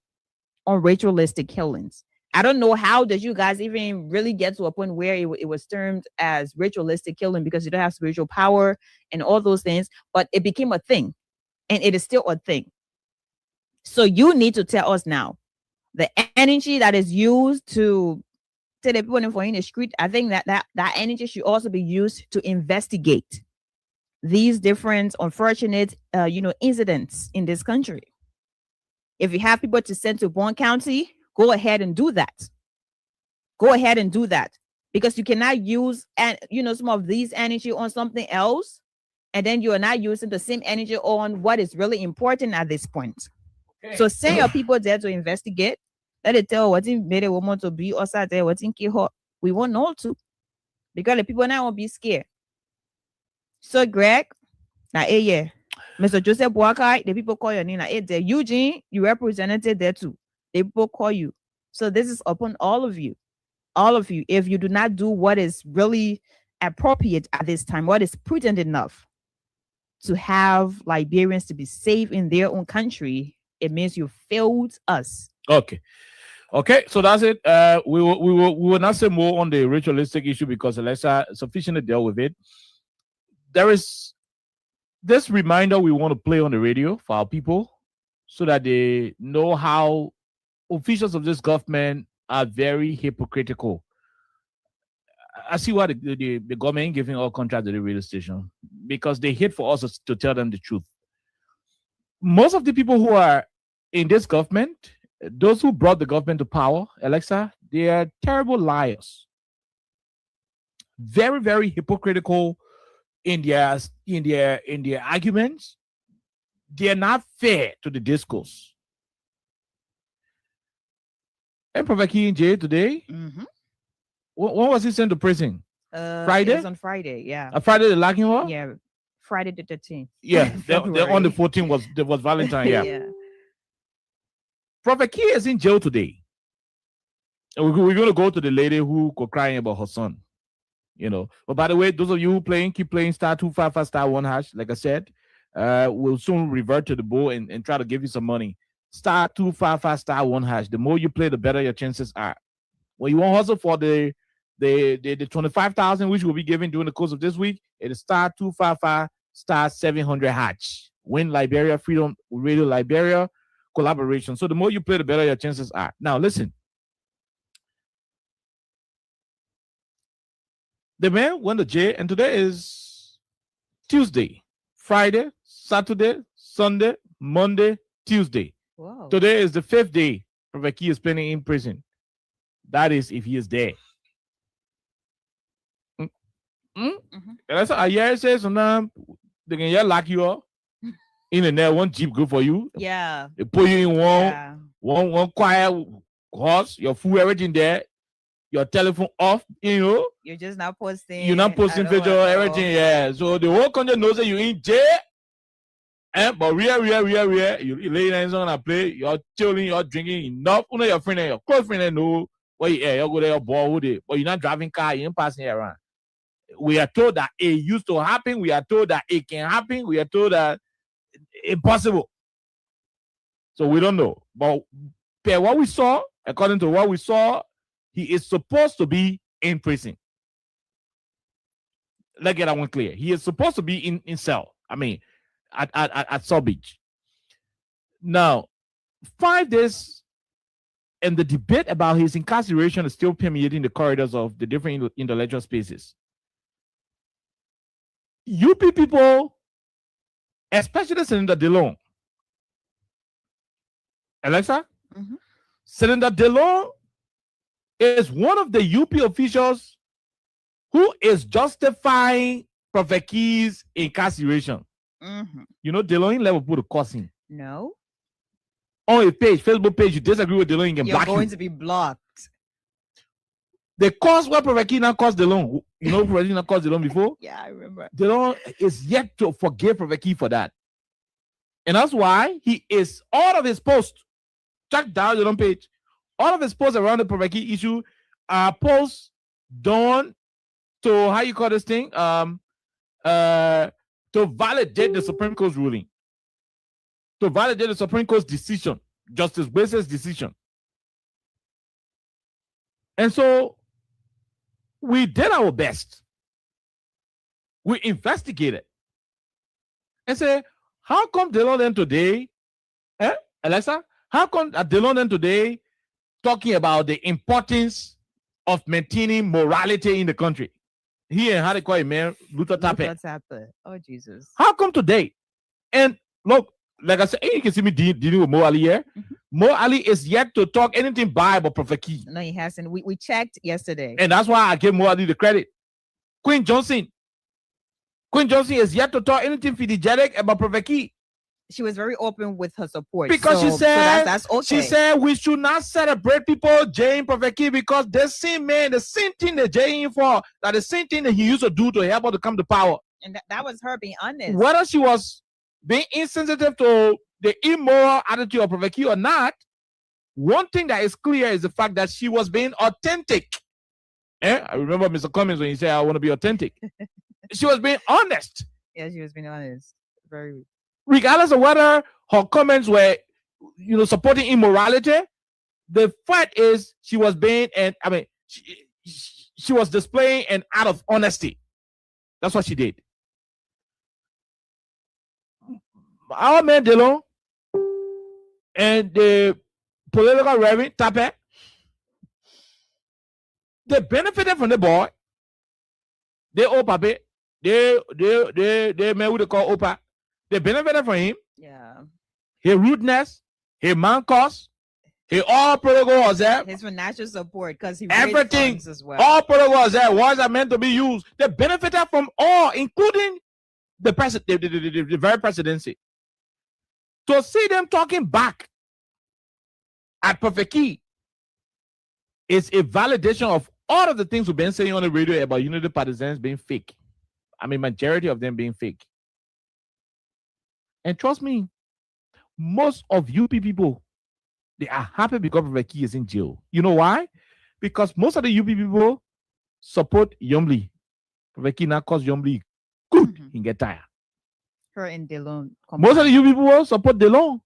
on ritualistic killings. I don't know how did you guys even really get to a point where it was termed as ritualistic killing because you don't have spiritual power and all those things, but it became a thing and it is still a thing. So you need to tell us now the energy that is used to tell the people in the street. I think that energy should also be used to investigate these different unfortunate, incidents in this country. If you have people to send to Bourne County, go ahead and do that. Go ahead and do that because you cannot use some of these energy on something else, and then you are not using the same energy on what is really important at this point. Okay. So send your people there to investigate. Let it tell what made a woman to be outside there. What in Kiho. We won't know to because the people now won't be scared. So Greg, now yeah, Mr. Joseph Boakai, the people call your name. Now there, Eugene, you represented there too. The people call you. So this is upon all of you. All of you. If you do not do what is really appropriate at this time, what is prudent enough to have Liberians to be safe in their own country, it means you failed us. Okay. So that's it. We will not say more on the ritualistic issue because Alexa sufficiently dealt with it. There is this reminder we want to play on the radio for our people so that they know how officials of this government are very hypocritical. I see why the government ain't giving all contracts to the radio station because they hate for us to tell them the truth. Most of the people who are in this government, those who brought the government to power, Alexa, they are terrible liars. Very, very hypocritical in their arguments. They are not fair to the discourse. And Prophet Key in jail today. Mm-hmm. When was he sent to prison? Friday? It was on Friday, yeah. Friday the locking one? Yeah, Friday the 13th. Yeah, they're on the 14th was Valentine, yeah. Yeah. Prophet Key is in jail today. And we're going to go to the lady who was crying about her son. But by the way, those of you who keep playing *255*1#. Like I said, we'll soon revert to the bull and try to give you some money. *255*1#. The more you play, the better your chances are. When you want hustle for the 25,000 which will be given during the course of this week, it is *255*700#. Win Liberia Freedom Radio Liberia collaboration. So the more you play, the better your chances are. Now listen. The man went to jail, and today is Tuesday, Friday, Saturday, Sunday, Monday, Tuesday. Wow. Today is the 5th day Prophet Key is spending in prison. That is if he is there. And that's how I hear say sometimes they can yell like you are in the net, one jeep good for you. Yeah. They put you in one quiet horse, your food, everything there, your telephone off, You're just not posting. You're not posting picture, everything, yeah. So the whole country knows that you're in jail. But you lay hands on a play, you're chilling, you're drinking enough. Your friend and your close friend know where you are, you go there, your boy with it, but you're not driving car, you ain't passing it around. We are told that it used to happen, we are told that it can happen, we are told that it's impossible. So we don't know. But what we saw, according to what we saw, he is supposed to be in prison. Let's get that one clear. He is supposed to be in cell. I mean, at South Beach. Now, 5 days, and the debate about his incarceration is still permeating the corridors of the different intellectual spaces. UP people, especially Senator DeLong. Alexa? Senator DeLong is one of the UP officials who is justifying Prophet Key's incarceration. You know, DeLong never put a cuss in. No. On a page, Facebook page, you disagree with DeLong, you're going to be blocked. The cause where Prophet Key now caused DeLong. You know, Prophet Key now caused DeLong before? Yeah, I remember. DeLong is yet to forgive Prophet Key for that. And that's why he is, all of his posts, check down DeLong page, all of his posts around the Prophet Key issue are posts done to, how you call this thing? To validate the Supreme Court's ruling, to validate the Supreme Court's decision, Justice Base's decision. And so we did our best. We investigated and said, how come DeLong then today, Alexa, how come DeLong then today talking about the importance of maintaining morality in the country? He and how they call him, man, Luther Tappet. Oh, Jesus. How come today? And look, like I said, you can see me dealing with Mo Ali here. Mo Ali is yet to talk anything bad about Prophet Key. No, he hasn't. We checked yesterday. And that's why I gave Mo Ali the credit. Queen Johnson is yet to talk anything fidigenic about Prophet Key. She was very open with her support. Because she said, that's okay. She said we should not celebrate people jailing Prophet Key because the same thing they're jailing for, that the same thing that he used to do to help her to come to power. And that was her being honest. Whether she was being insensitive to the immoral attitude of Prophet Key or not, one thing that is clear is the fact that she was being authentic. I remember Mr. Cummings when he said, I want to be authentic. She was being honest. Yeah, she was being honest. Very. Regardless of whether her comments were, supporting immorality, the fact is she was being, and I mean, she was displaying an act of honesty. That's what she did. Our man DeLong and the political reverend Tappet, they benefited from the boy. They Opa, they man who they call Opa. They benefited from him. Yeah. His rudeness, his man cost, his all protocol was there. His financial support, because he everything as well. All protocols there. Words are meant to be used. They benefited from all, including the very presidency. To see them talking back at Prophet Key is a validation of all of the things we've been saying on the radio about unity partisans being fake. I mean, majority of them being fake. And trust me, most of UP people, they are happy because Prophet Key is in jail. You know why? Because most of the UP people support Yombly. Prophet Key now calls Yombly good. He get tired. Her and DeLong. Most of the UP people support DeLong.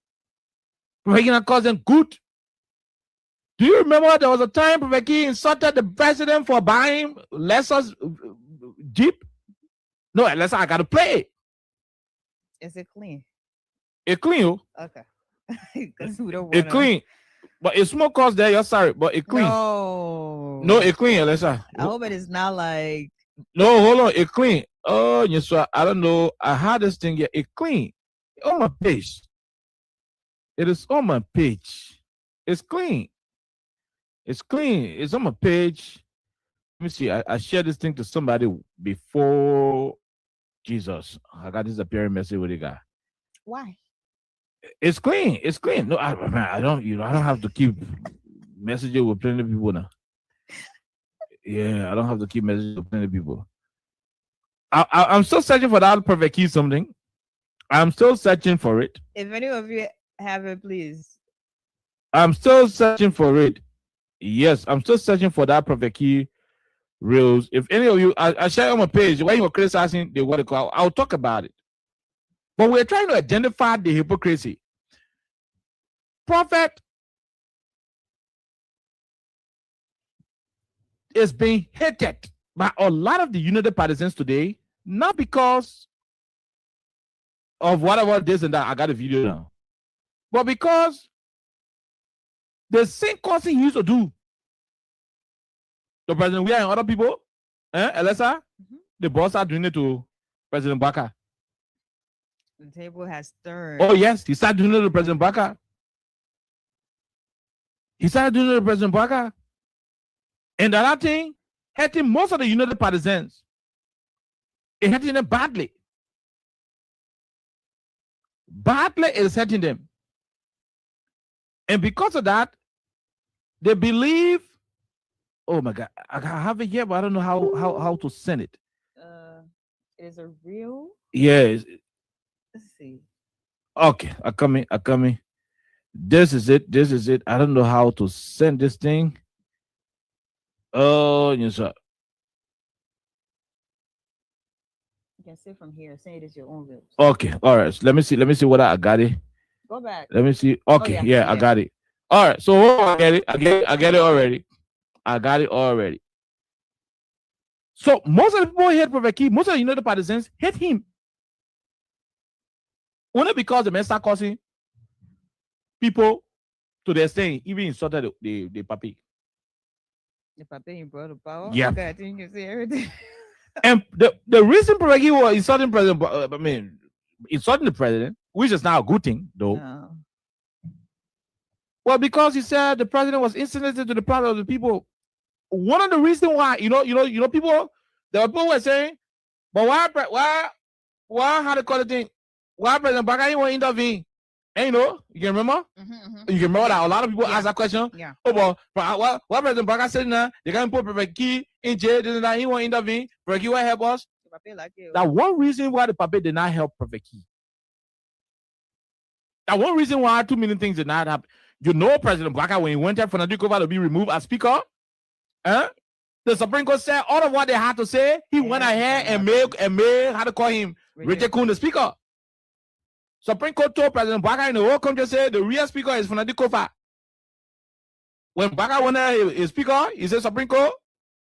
Prophet Key now calls them good. Do you remember there was a time Prophet Key insulted the president for buying Lexus Jeep? No, Lexus, I got to play it. Is it clean? It clean. Okay. Because we don't want it clean. But it's small cost there, you're sorry, but it clean. No, it clean, Alexa. I hope it is not like. No, hold on, it clean. Oh, yes, sir. I don't know. I had this thing here. It clean. On my page. It is on my page. It's clean. It's clean. It's on my page. Let me see. I shared this thing to somebody before Jesus. I got this appearing message with the guy. Why? It's clean. It's clean. No, I don't. I don't have to keep messaging with plenty of people now. Yeah, I don't have to keep messaging with plenty of people. I'm still searching for that perfect key something. I'm still searching for it. If any of you have it, please. I'm still searching for it. Yes, I'm still searching for that perfect key reels. If any of you, I share on my page when you were criticizing the what I'll talk about it. But we're trying to identify the hypocrisy. Prophet is being hated by a lot of the United partisans today, not because of whatever this and that. I got a video now, but because the same causing he used to do. The president, we are and other people, Elisa, the boss are doing it to President Baka. The table has turned. Oh, yes, he started doing it to President Baka. He started doing it to President Baka. And the other thing, hurting most of the United partisans. It hurting them badly. Badly is hurting them. And because of that, they believe, oh my God, I have it here, but I don't know how to send it. It is a real. Yes. Let's see. Okay, I coming. This is it. I don't know how to send this thing. Oh, yes, sir. You can see from here. Say it is your own reels. Okay, all right. So let me see what I got it. Go back. Let me see. Okay, Oh, yeah, I got it. All right, so I get it. I get it already. I got it already. So most of the people hate Prophet Key, most of the United partisans hate him. Only because the man start causing people to their saying, even insulted the papi. The papi brought the power. Yeah. Okay, I think you can see everything. And the reason Prophet Key was insulting President, insulting the president, which is now a good thing, though. No. Well, because he said the president was insensitive to the plight of the people. One of the reasons why, people, there were people who were saying, but why, how to call the thing? Why President Baka didn't want to intervene? And you can remember? You can remember that a lot of people ask that question. Yeah. Oh, but why President Baka said now they can't put Prophet Key in jail, this and that, he won't intervene. Prophet Key will help us. That one reason why the Pape did not help Prophet Key. That one reason why too many things did not happen. President Baka, when he went there for Nadikova to be removed as speaker, the Supreme Court said all of what they had to say. He went ahead and made how to call him Richard Kuhn the speaker. Supreme Court told President Baka in the whole country, said the real speaker is Fernando Kofa. When Baka went there, his speaker, he said, Supreme Court,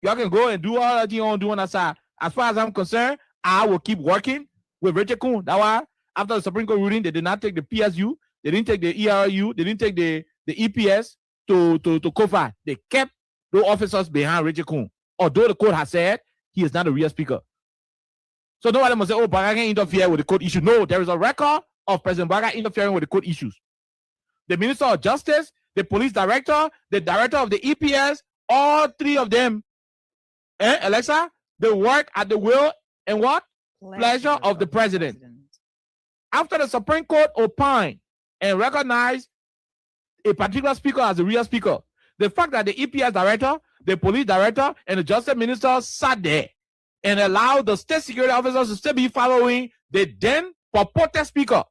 y'all can go and do all that you want to do on that side. As far as I'm concerned, I will keep working with Richard Kuhn. That's why after the Supreme Court ruling, they did not take the PSU, they didn't take the ERU, they didn't take the EPS to Kofa. They kept those officers behind Richard Kuhn. Although the court has said he is not a real speaker. So nobody must say, oh, Baka can interfere with the court issue. No, there is a record of President Baka interfering with the court issues. The Minister of Justice, the police director, the director of the EPS, all three of them, Alexa, they work at the will and what? Pleasure of the president. After the Supreme Court opined and recognized a particular speaker as a real speaker, the fact that the EPS director, the police director, and the justice minister sat there and allowed the state security officers to still be following the then purported speaker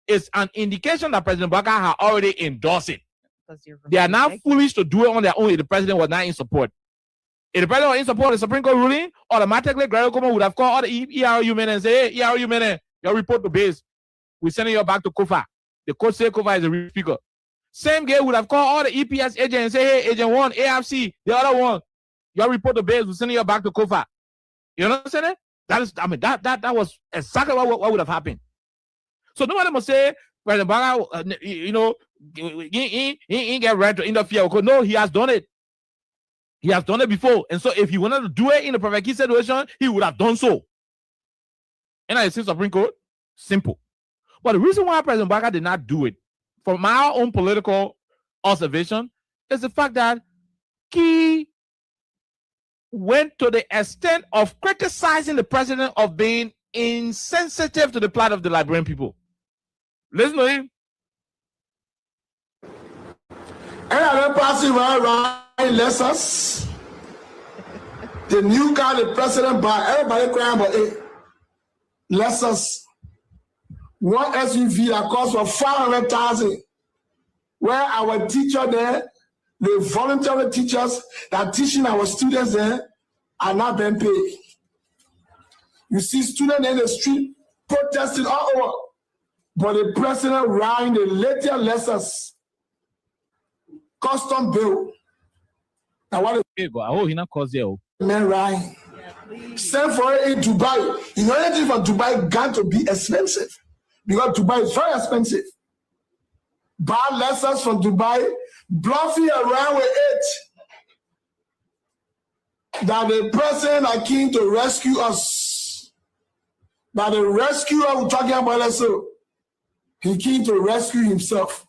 is an indication that President Baka had already endorsed it. They are now foolish to do it on their own if the president was not in support. If the president was in support of the Supreme Court ruling, automatically Gregory Como would have called all the ERU men and say, hey, ERU men, your report to base. We're sending you back to Kofa. The court said Kofa is a real speaker. Same guy would have called all the EPS agents and say, hey, Agent 1, AFC, the other one, your report to base, we're sending you back to Kofa. You know what I'm saying? That was exactly what would have happened. So nobody must say, President Baka, he get right to interfere. Because no, he has done it. He has done it before. And so if he wanted to do it in the Prophet Key situation, he would have done so. And I say Supreme Court, simple. But the reason why President Baka did not do it, from our own political observation, is the fact that Key went to the extent of criticizing the president of being insensitive to the plight of the Liberian people. Listen to him. And I don't pass it right lessons. The new car the president buy, everybody crying about it. Lessons. One SUV that costs for 500,000. Where our teacher there, the voluntary teachers that are teaching our students there are not being paid. You see students in the street protesting all over, but the president writing the later lessons, custom bill. Now what Hey, but I hope he not cause you. man writing? Send for it in Dubai. You know anything from Dubai got to be expensive because Dubai is very expensive. Buy lessons from Dubai, bluffing around with it. That the president are keen to rescue us. That the rescuer we're talking about also, he keen to rescue himself.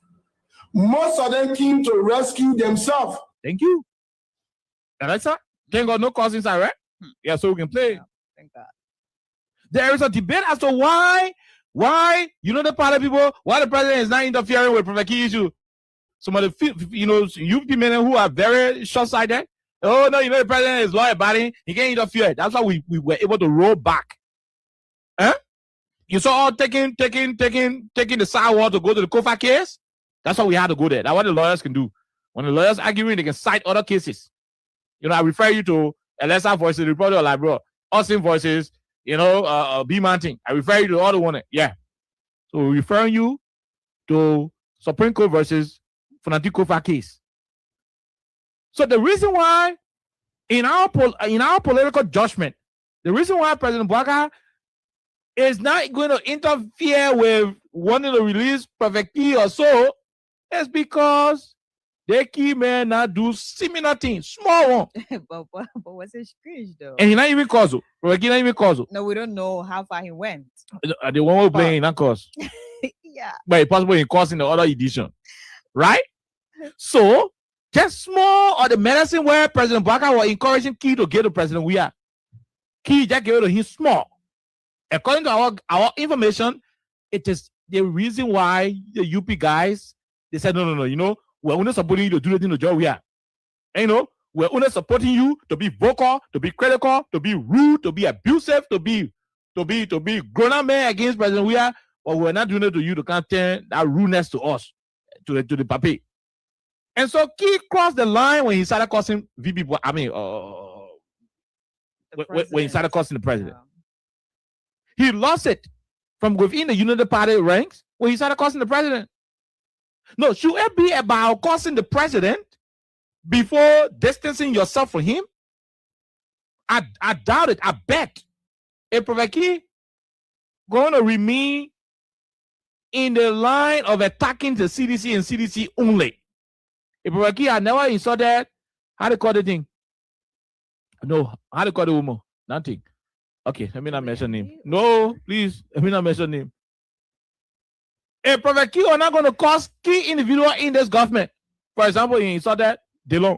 Most of them keen to rescue themselves. Thank you. Alexa, ain't got no cause inside, right? Yeah, so we can play. Yeah, thank God. There is a debate as to why, the party people, why the president is not interfering with Prophet Key issue. Some of the, UP men who are very short-sighted. Oh, no, the president is lawyer body. He can't interfere. That's why we were able to roll back. Huh? You saw all taking the sidewalk to go to the Kofa case? That's why we had to go there. That's what the lawyers can do. When the lawyers arguing, they can cite other cases. I refer you to Elesa Voices, Reporter like, bro, Austin Voices, B Mountain. I refer you to all the one. Yeah. So we're referring you to Supreme Court versus Fonati Kofa case. So the reason why, in our political judgment, the reason why President Bwaka is not going to interfere with wanting to release Prophet Key or so is because they keep man not do similar things, small one. but what's his screech though? And he not even cause it. Prophet Key not even cause it. No, we don't know how far he went. The one we're playing not cause. Yeah. But it's possible he caused in the other edition. Right? So just small or the medicine where President Bwaka was encouraging Key to give to President Weah. Key just gave it to him small. According to our information, it is the reason why the UP guys, they said, no, we're only supporting you to do the thing to Joe Weah. And we're only supporting you to be vocal, to be critical, to be rude, to be abusive, to be grown-up man against President Weah, but we're not doing it to you to contain that rudeness to us, to the papi. And so Key crossed the line when he started cursing VP. When he started cursing the president. Yeah. He lost it from within the United Party ranks when he started cursing the president. No, should it be about cursing the president before distancing yourself from him? I doubt it. I bet if Prophet Key going to remain in the line of attacking the CDC and CDC only. If Prophet Key had never insulted, how to call the thing? No, how to call the woman? Nothing. Okay, let me not mention name. No, please, let me not mention name. A Prophet Key are not going to cause key individual in this government. For example, he insulted Delon.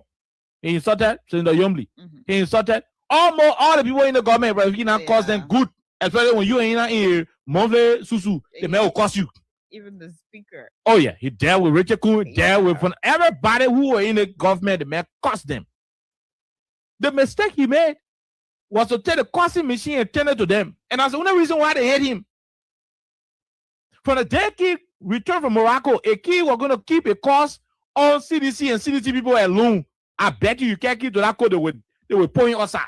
He insulted Senator Yomli. He insulted almost all the people in the government. But if he not cause them good, especially when you ain't in Monvle Susu, the man will cost you. Even the speaker. Oh yeah, he dealt with Richard Kuhn, dealt with everybody who were in the government. The man cost them. The mistake he made was to take the costing machine and turn it to them, and that's the only reason why they hate him. From the day Key returned from Morocco, a Key was going to keep a cost on CDC and CDC people alone. I bet you can't keep to that code. They were pulling us out.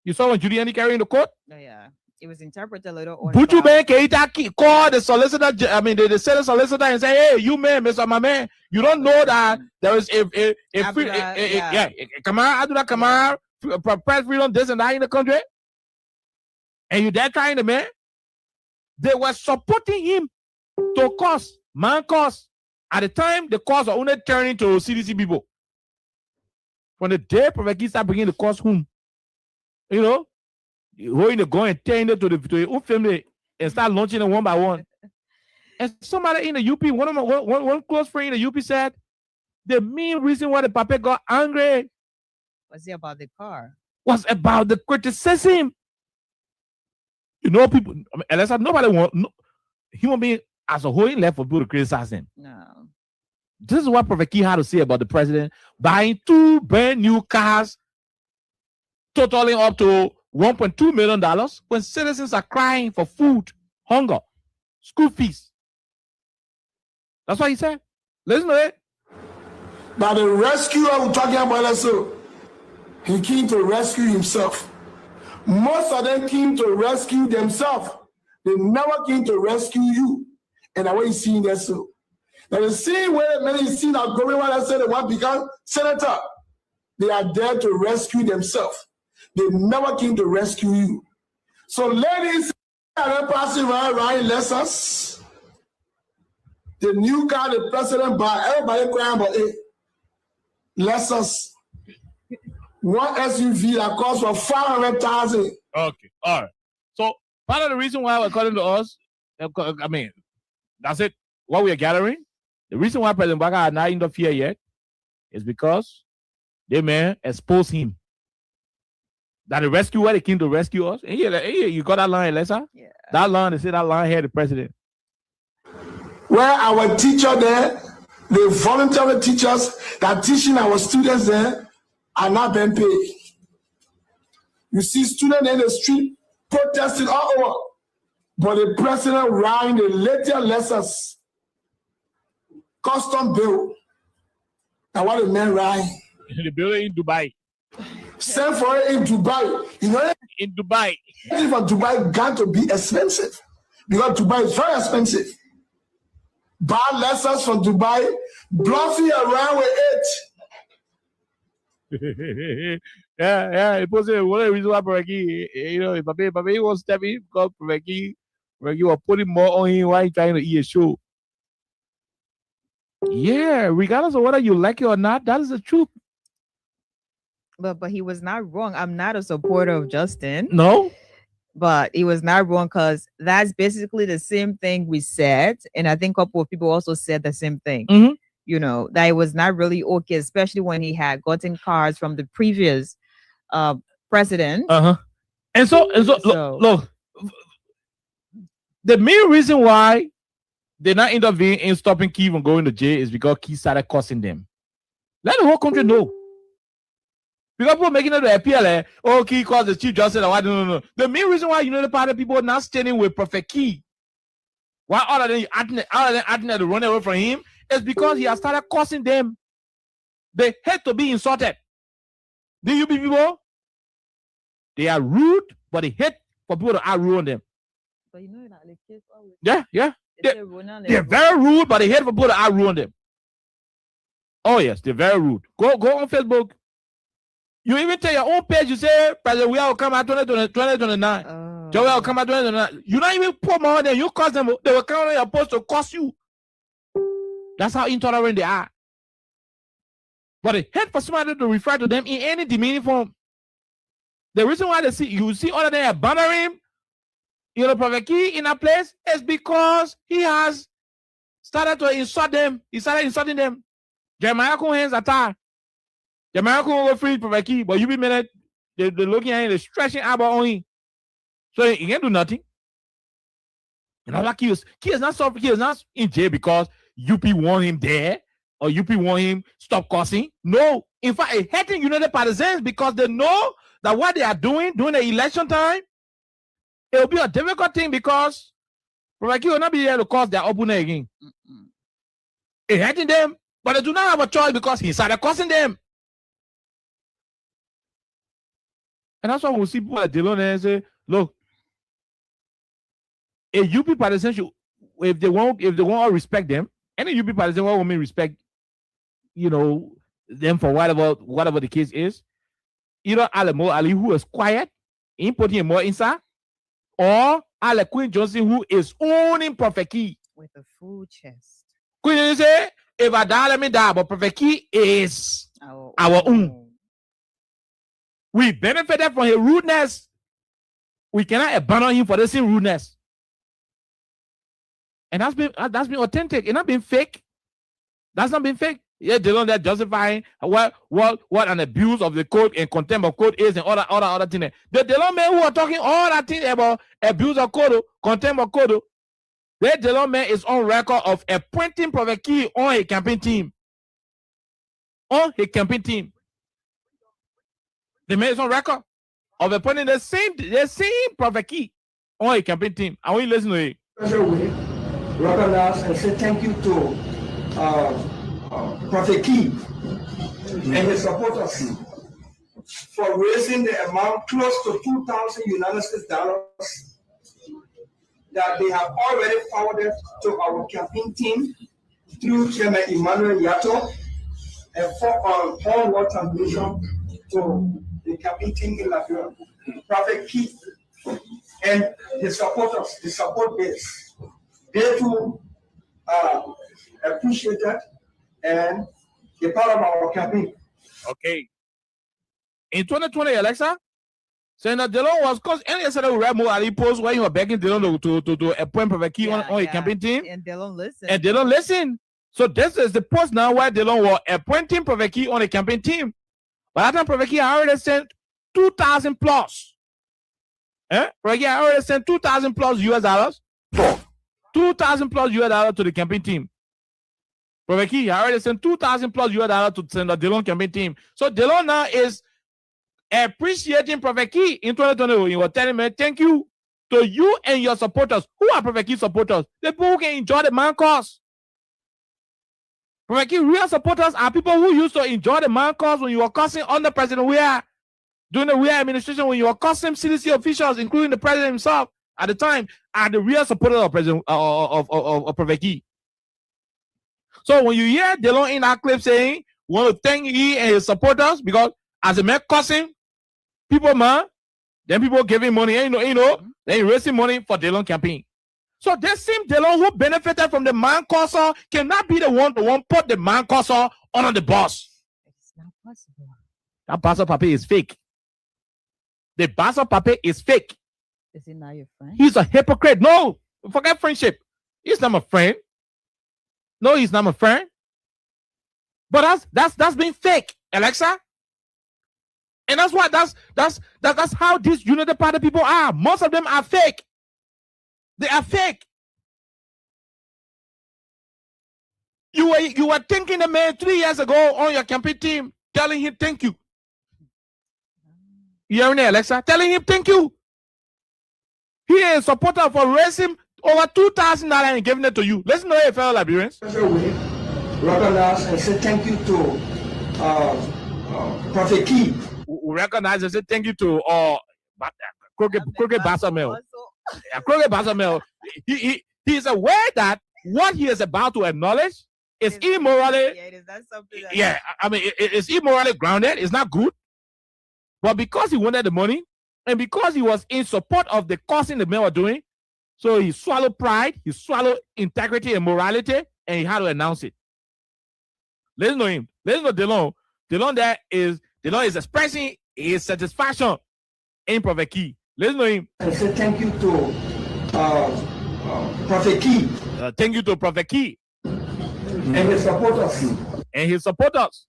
You saw when Juliani carrying the code? Oh yeah. It was interpreted a little. Buju Ben Keita call the solicitor, the Senate solicitor and say, hey, you man, Mr. My man, you don't know that there is a Kamara, press freedom, this and that in the country? And you there trying to man? They were supporting him to cause. At the time, the cause was only turning to CDC people. From the day Prophet Key started bringing the cause home, holding the gun and tearing it to the own family and start launching them one by one. And somebody in the UP, one close friend in the UP said, The main reason why the papa got angry Was it about the car? was about the criticism. You know, people, I mean, unless nobody want human being as a whole ain't left for people to criticize him. No. This is what Prophet Key had to say about the president buying 2 brand new cars, totaling up to $1.2 million, when citizens are crying for food, hunger, school fees. That's what he said. Listen to it. Now the rescuer we're talking about also, he came to rescue himself. Most of them came to rescue themselves. They never came to rescue you. And that's what you see in there so. Now the same way many see now going when I said they want to become senator, they are there to rescue themselves. They never came to rescue you. So ladies and passing around lessons. The new car the president buy, everybody crying about it. Lessons. One SUV that costs for 500,000. Okay, all right. So part of the reason why, according to us, I mean, that's it. What we are gathering, the reason why President Baka had not interfered yet is because they may expose him. That the rescuer they came to rescue us. And hey, you got that line, Lessa? Yeah. That line, they say that line here, the president. Where our teacher there, the voluntary teachers that are teaching our students there are not being paid. You see students in the street protesting all over, but the president writing the later lessons, custom bill. And what the man write? The building in Dubai. Send for it in Dubai. You know, in Dubai. For Dubai got to be expensive because Dubai is very expensive. Buy lessons from Dubai, bluffing around with it. yeah. It was one of the reasons why Proveki, you know, if Papa was stepping, because Proveki was putting more on him while he's trying to eat a show. Yeah, regardless of whether you like it or not, that is the truth. But he was not wrong. I'm not a supporter of Justin. No. But he was not wrong because that's basically the same thing we said. And I think a couple of people also said the same thing. Mm-hmm. You know, that it was not really okay, especially when he had gotten cars from the previous president. Uh-huh. And so look, the main reason why they not intervene in stopping Key from going to jail is because Key started cursing them. Let the whole country know. Because people making it appear like, oh, Key calls the Chief Justice. No. The main reason why the party people are not standing with Prophet Key, why other than acting to run away from him, is because he has started cursing them. They hate to be insulted. The UP people, they are rude, but they hate for people to out-rude on them. But you know that the case always. Yeah. They're very rude, but they hate for people to out-rude on them. Oh yes, they're very rude. Go on Facebook. You even tell your own page, you say, President, we will come out 2029. Joe will come out 2029. You not even put more on them. You cause them, they will come on your post to cost you. That's how intolerant they are. But they hate for somebody to refer to them in any demeaning form. The reason why you see all of them are bannering Prophet Key in a place is because he has started to insult them. He started insulting them. Jeremiah Cohen's attack. The American will go free Prophet Key, but you be minute, they're looking at him, they're stretching eyeball on him. So he can't do nothing. And all that Key is not in jail because UP want him there or UP want him stop cursing. No. In fact, it's hurting United Partisans because they know that what they are doing during the election time, it will be a difficult thing because Prophet Key will not be there to curse their opponent again. It's hurting them, but they do not have a choice because he started cursing them. And that's why we see people like Dylan and say, look, a UP partisan should, if they want to respect them, any UP partisan want me respect, them for whatever the case is. Either Alamo Ali, who is quiet, putting more inside, or Ale Queen Johnson, who is owning Prophet Key. With a full chest. Queen say, if I die, let me die, but Prophet Key is our own. We benefited from his rudeness. We cannot abandon him for the same rudeness. And that's been authentic. It's not been fake. That's not been fake. Yeah, Delon that justifying what an abuse of the code and contempt of code is and other things. The Delon man who are talking all that thing about abuse of code, contempt of code, the Delon man is on record of appointing Prophet Key on a campaign team. On a campaign team. The man is on record of appointing the same Prophet Key on a campaign team. I want you to listen to it. Special way, recognize and say thank you to Prophet Key and his supporters for raising the amount close to 2,000 United States dollars that they have already forwarded to our campaign team through Chairman Emmanuel Yato and for forward transmission to the campaign team in Liberia. Prophet Key and his supporters, the support base, they too appreciate that and a part of our campaign. Okay. In 2020 election, Senator Delon was because any yesterday we read more Ali post where you were begging Delon to appoint Prophet Key on a campaign team. And Delon listen. And they don't listen. So this is the post now where Delon was appointing Prophet Key on a campaign team. By that time, Prophet Key already sent 2,000 plus. Prophet Key already sent 2,000 plus US dollars. 2,000 plus US dollars to the campaign team. Prophet Key already sent 2,000 plus US dollars to Senator Delon campaign team. So Delon now is appreciating Prophet Key in 2020. He was telling me, thank you to you and your supporters. Who are Prophet Key supporters? The people who can enjoy the man cause. Prophet Key real supporters are people who used to enjoy the man cause when you were cussing under President Weah, during the Weah administration, when you were cussing CDC officials, including the president himself at the time, are the real supporters of President of Prophet Key. So when you hear Delon in that clip saying, we want to thank he and his supporters because as a man cussing people, man, then people giving money, then he raising money for Delon campaign. So this same Delon who benefited from the man causer cannot be the one put the man causer under the boss. It's not possible. That Pastor Pape is fake. The Pastor Pape is fake. Is he not your friend? He's a hypocrite. No, forget friendship. He's not my friend. No, he's not my friend. But that's being fake, Alexa. And that's why that's how these Unity Party people are. Most of them are fake. They are fake. You were thanking the man 3 years ago on your campaign team, telling him thank you. You hearing it, Alexa? Telling him thank you. He is a supporter for raising over $2,000 and giving it to you. Listen to it, fellow Liberians. Recognize and say thank you to Prophet Key. We recognize and say thank you to Crooked Bassamel. Crooked Bassamel. He is aware that what he is about to acknowledge is immorally. I mean, it's immorally grounded. It's not good. But because he wanted the money, and because he was in support of the causing the men were doing, so he swallowed pride, he swallowed integrity and morality, and he had to announce it. Listen to him. Listen to Delon. Delon is expressing his satisfaction in Prophet Key. Listen to him. I say thank you to Prophet Key. Thank you to Prophet Key. And his supporters. And his supporters.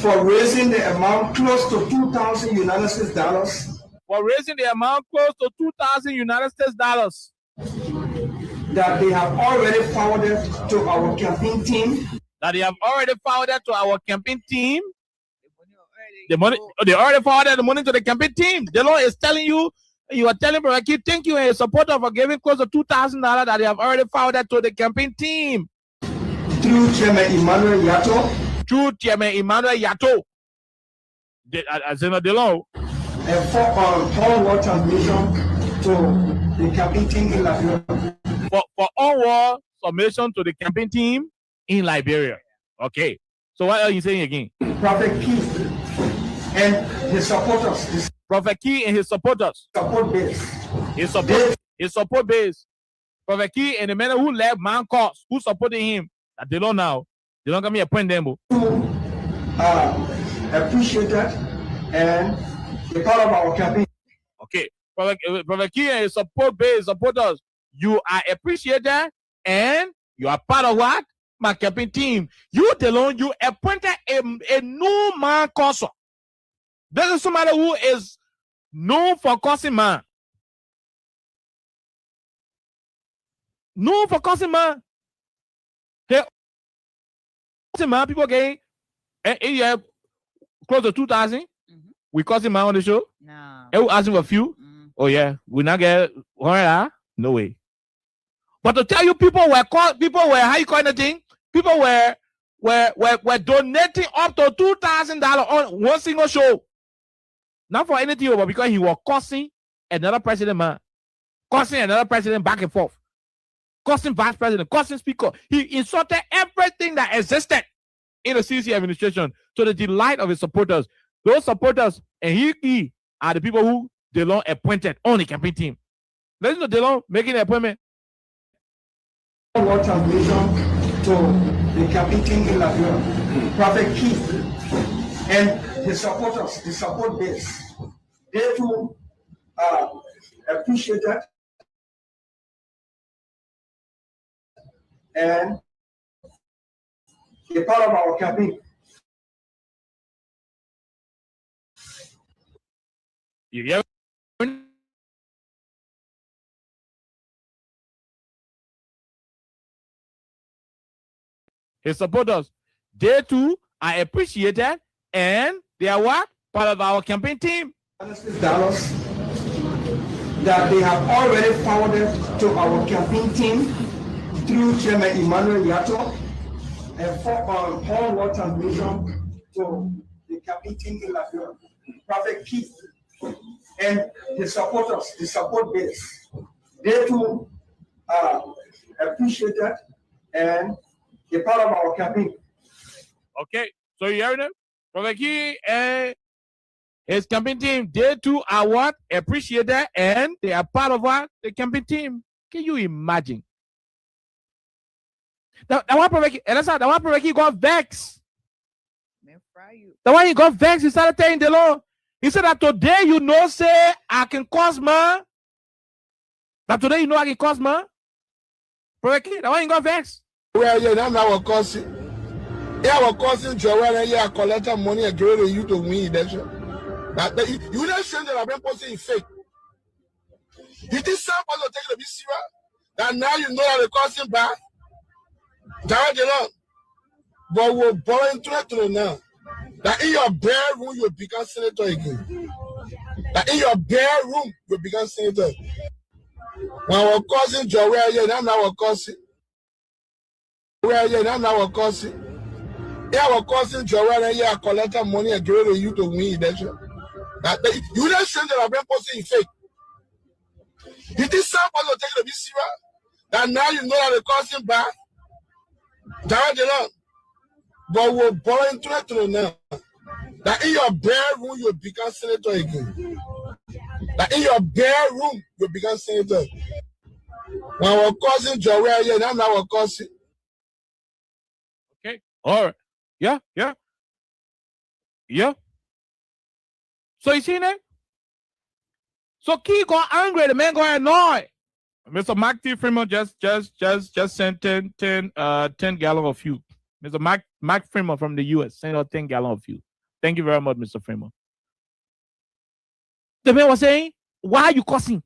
For raising the amount close to 2,000 United States dollars. For raising the amount close to 2,000 United States dollars. That they have already forwarded to our campaign team. They already forwarded the money. They already forwarded the money to the campaign team. The Lord is telling you, you are telling Brother Key, thank you and your supporter for giving close to $2,000 that they have already forwarded to the campaign team. Through Chairman Emmanuel Yato. As in the law. And for forward transmission to the campaign team in Liberia. For onward submission to the campaign team in Liberia. Okay. So what are you saying again? Prophet Key and his supporters. Prophet Key and his supporters. Support base. His support base. Prophet Key and the men who left man cause, who supported him, that they don't now. They don't come here point them. Appreciate that and the part of our campaign. Okay. Prophet Key and his support base supporters, you are appreciated and you are part of what? my campaign team. You alone, you appointed a new man causer. This is somebody who is known for causing man. Known for causing man. Hey, man, people getting close to 2,000. We causing man on the show. No. And we asking for a few. Oh yeah, we not get 100. No way. But to tell you, people were how you call anything? People were donating up to $2,000 on one single show. Not for anything, but because he was cursing another president, man. Cursing another president back and forth. Cursing vice president, cursing speaker. He insulted everything that existed in the CC administration to the delight of his supporters. Those supporters and he are the people who DeLong appointed on the campaign team. Listen to DeLong making the appointment. What translation to the campaign team in Liberia, Prophet Keith and his supporters, the support base, they too appreciate that. And a part of our campaign. Yeah. His supporters, they too are appreciated and they are what? Part of our campaign team. Dollars that they have already forwarded to our campaign team through Chairman Emmanuel Yato and for Paul Watt transmission to the campaign team in Liberia, Prophet Keith and his supporters, the support base. They too appreciate that and a part of our campaign. Okay, so you heard him? Prophet Keith and his campaign team, they too are what? Appreciated and they are part of what? The campaign team. Can you imagine? That one Prophet Keith got vexed. The one he got vexed, he started telling the Lord. He said that today you know say I can cause man. That today you know I can cause man. Prophet Keith, that one he got vexed. Well, yeah, now our cousin. Yeah, our cousin Joel and yeah, collected money and gave you to win election. But you not saying that I've been posting fake. You think someone will take it a bit serious? That now you know that the cousin back. That you know. But we're born to now. That in your bare room you become senator again. That in your bare room you become senator. When our cousin Joel, yeah, now our cousin. Well, yeah, now our cousin. Yeah, our cousin Joel and yeah, collected money and gave you to win election. You not saying that I've been posting fake. You think someone will take it a bit serious? That now you know that the cousin back. That you know. But we're born to now. That in your bare room you become senator again. That in your bare room you become senator. When our cousin Joel, yeah, now our cousin. Okay. All right. Yeah. So you see that? So Key got angry, the man got annoyed. Mr. Mark T. Freeman just sent 10 gallons of fuel. Mr. Mark Freeman from the US sent out 10 gallons of fuel. Thank you very much, Mr. Freeman. The man was saying, why are you cussing?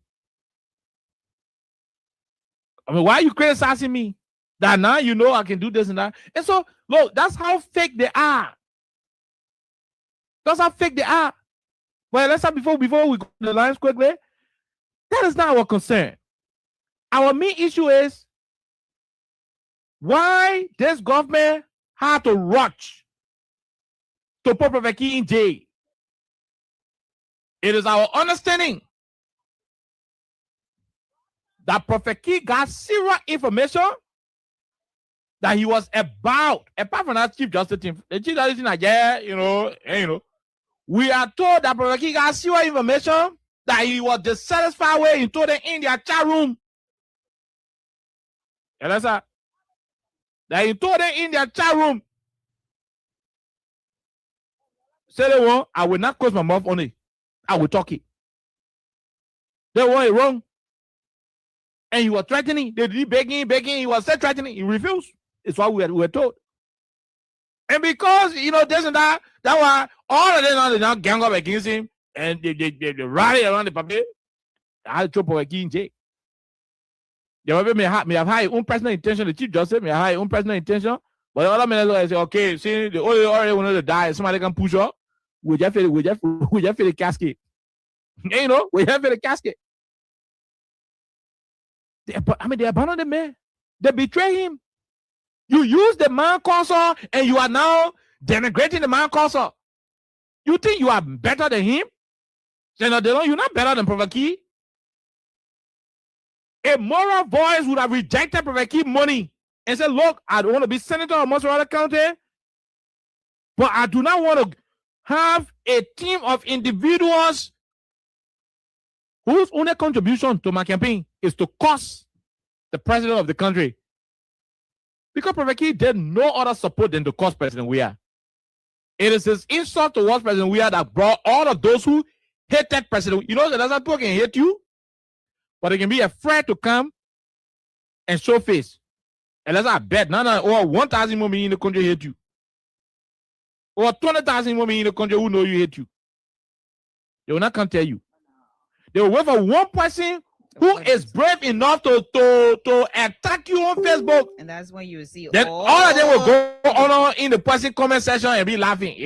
I mean, why are you criticizing me? That now you know I can do this and that. And so, look, that's how fake they are. That's how fake they are. Well, let's say before we go to the lines quickly, that is not our concern. Our main issue is why this government had to rush to put Prophet Keith in jail. It is our understanding that Prophet Keith got serious information that he was about, apart from that Chief Justice team, the Chief Justice team, yeah, we are told that Prophet Keith got serious information that he was dissatisfied with. He told them in their chat room. And that's that. That he told them in their chat room. Say they won't, I will not close my mouth on it. I will talk it. They want it wrong. And he was threatening. They did begging. He was still threatening. He refused. It's what we were told. And because, this and that why all of them they now gang up against him and they rally around the public. I had to throw Poveki in jail. They may have high own personal intention. The Chief Justice may have high own personal intention. But the other men say, okay, see, the only already want to die, somebody can push up. We just feel the casket. We just feel the casket. They abandoned the man. They betray him. You use the man causer and you are now denigrating the man causer. You think you are better than him? You're not better than Poveki. A moral voice would have rejected Poveki money and said, look, I don't want to be senator of Montserrat County, but I do not want to have a team of individuals whose only contribution to my campaign is to cost the president of the country. Because Poveki did no other support than to cost President Weah. It is his insult towards President Weah that brought all of those who hated President. That other people can hate you, but they can be afraid to come and show face. And that's I bet or 1,000 more in the country hate you. Or 20,000 more in the country who know you hate you. They will not come tell you. They will wait for one person who is brave enough to attack you on Facebook. And that's when you see then all of them will go on in the person comment section and be laughing.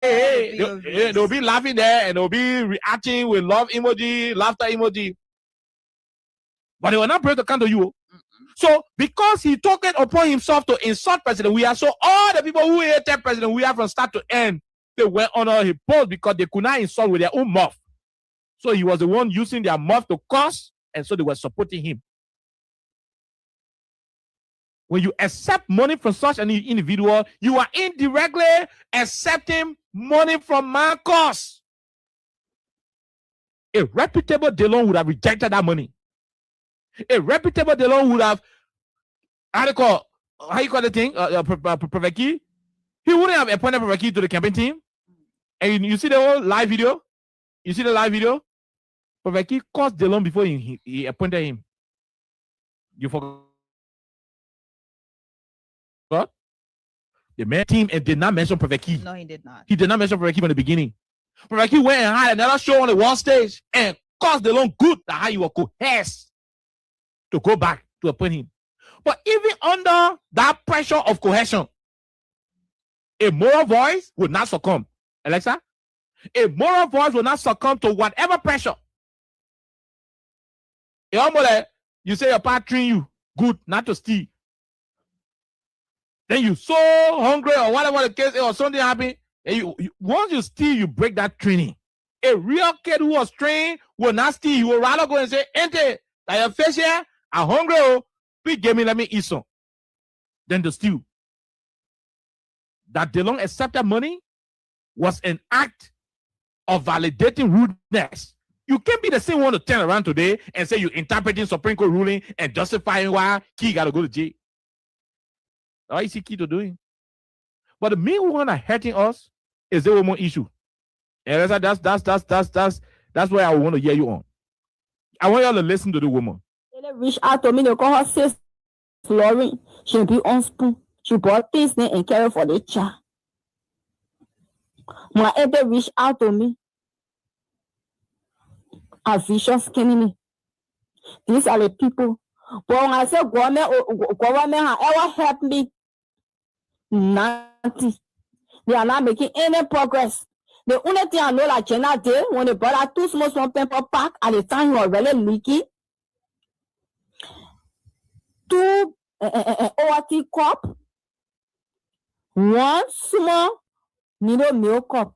They'll be laughing there and they'll be reacting with love emoji, laughter emoji. But they will not brave to come to you. So because he took it upon himself to insult President Weah, so all the people who hated President Weah from start to end, they went on his post because they could not insult with their own mouth. So he was the one using their mouth to curse, and so they were supporting him. When you accept money from such an individual, you are indirectly accepting money from my cause. A reputable Delon would have rejected that money. A reputable Delon would have, how you call the thing, Poveki? He wouldn't have appointed Poveki to the campaign team. And you see the whole live video? You see the live video? Poveki cost Delon before he appointed him. You forgot? The main team and did not mention Poveki. No, he did not. He did not mention Poveki from the beginning. Poveki went and had another show on the one stage and cost Delon good that how you were coerced to go back to appoint him. But even under that pressure of coercion, a moral voice would not succumb. Alexa? A moral voice will not succumb to whatever pressure. You say your part train you good not to steal. Then you so hungry or whatever the case or something happen, and you once you steal, you break that training. A real kid who was trained will not steal. He will rather go and say, "Ente, like your face here, I'm hungry. Oh, please give me, let me eat some." Then to steal. That Delon accepted money was an act of validating rudeness. You can't be the same one to turn around today and say you're interpreting Supreme Court ruling and justifying why Key got to go to jail. All you see Key to doing. But the main one that hurting us is the woman issue. And that's where I want to hear you on. I want y'all to listen to the woman. They reach out to me, they call her sis Florine. She'll be on spoon. She bought things and carry for the child. My they reach out to me. A vicious enemy. These are the people. But when I say government has ever helped me, nothing. They are not making any progress. The only thing I know like Jenna did when they brought out 2 small paper pack at the time you were really leaky. 2 ORT cup, 1 small milk cup.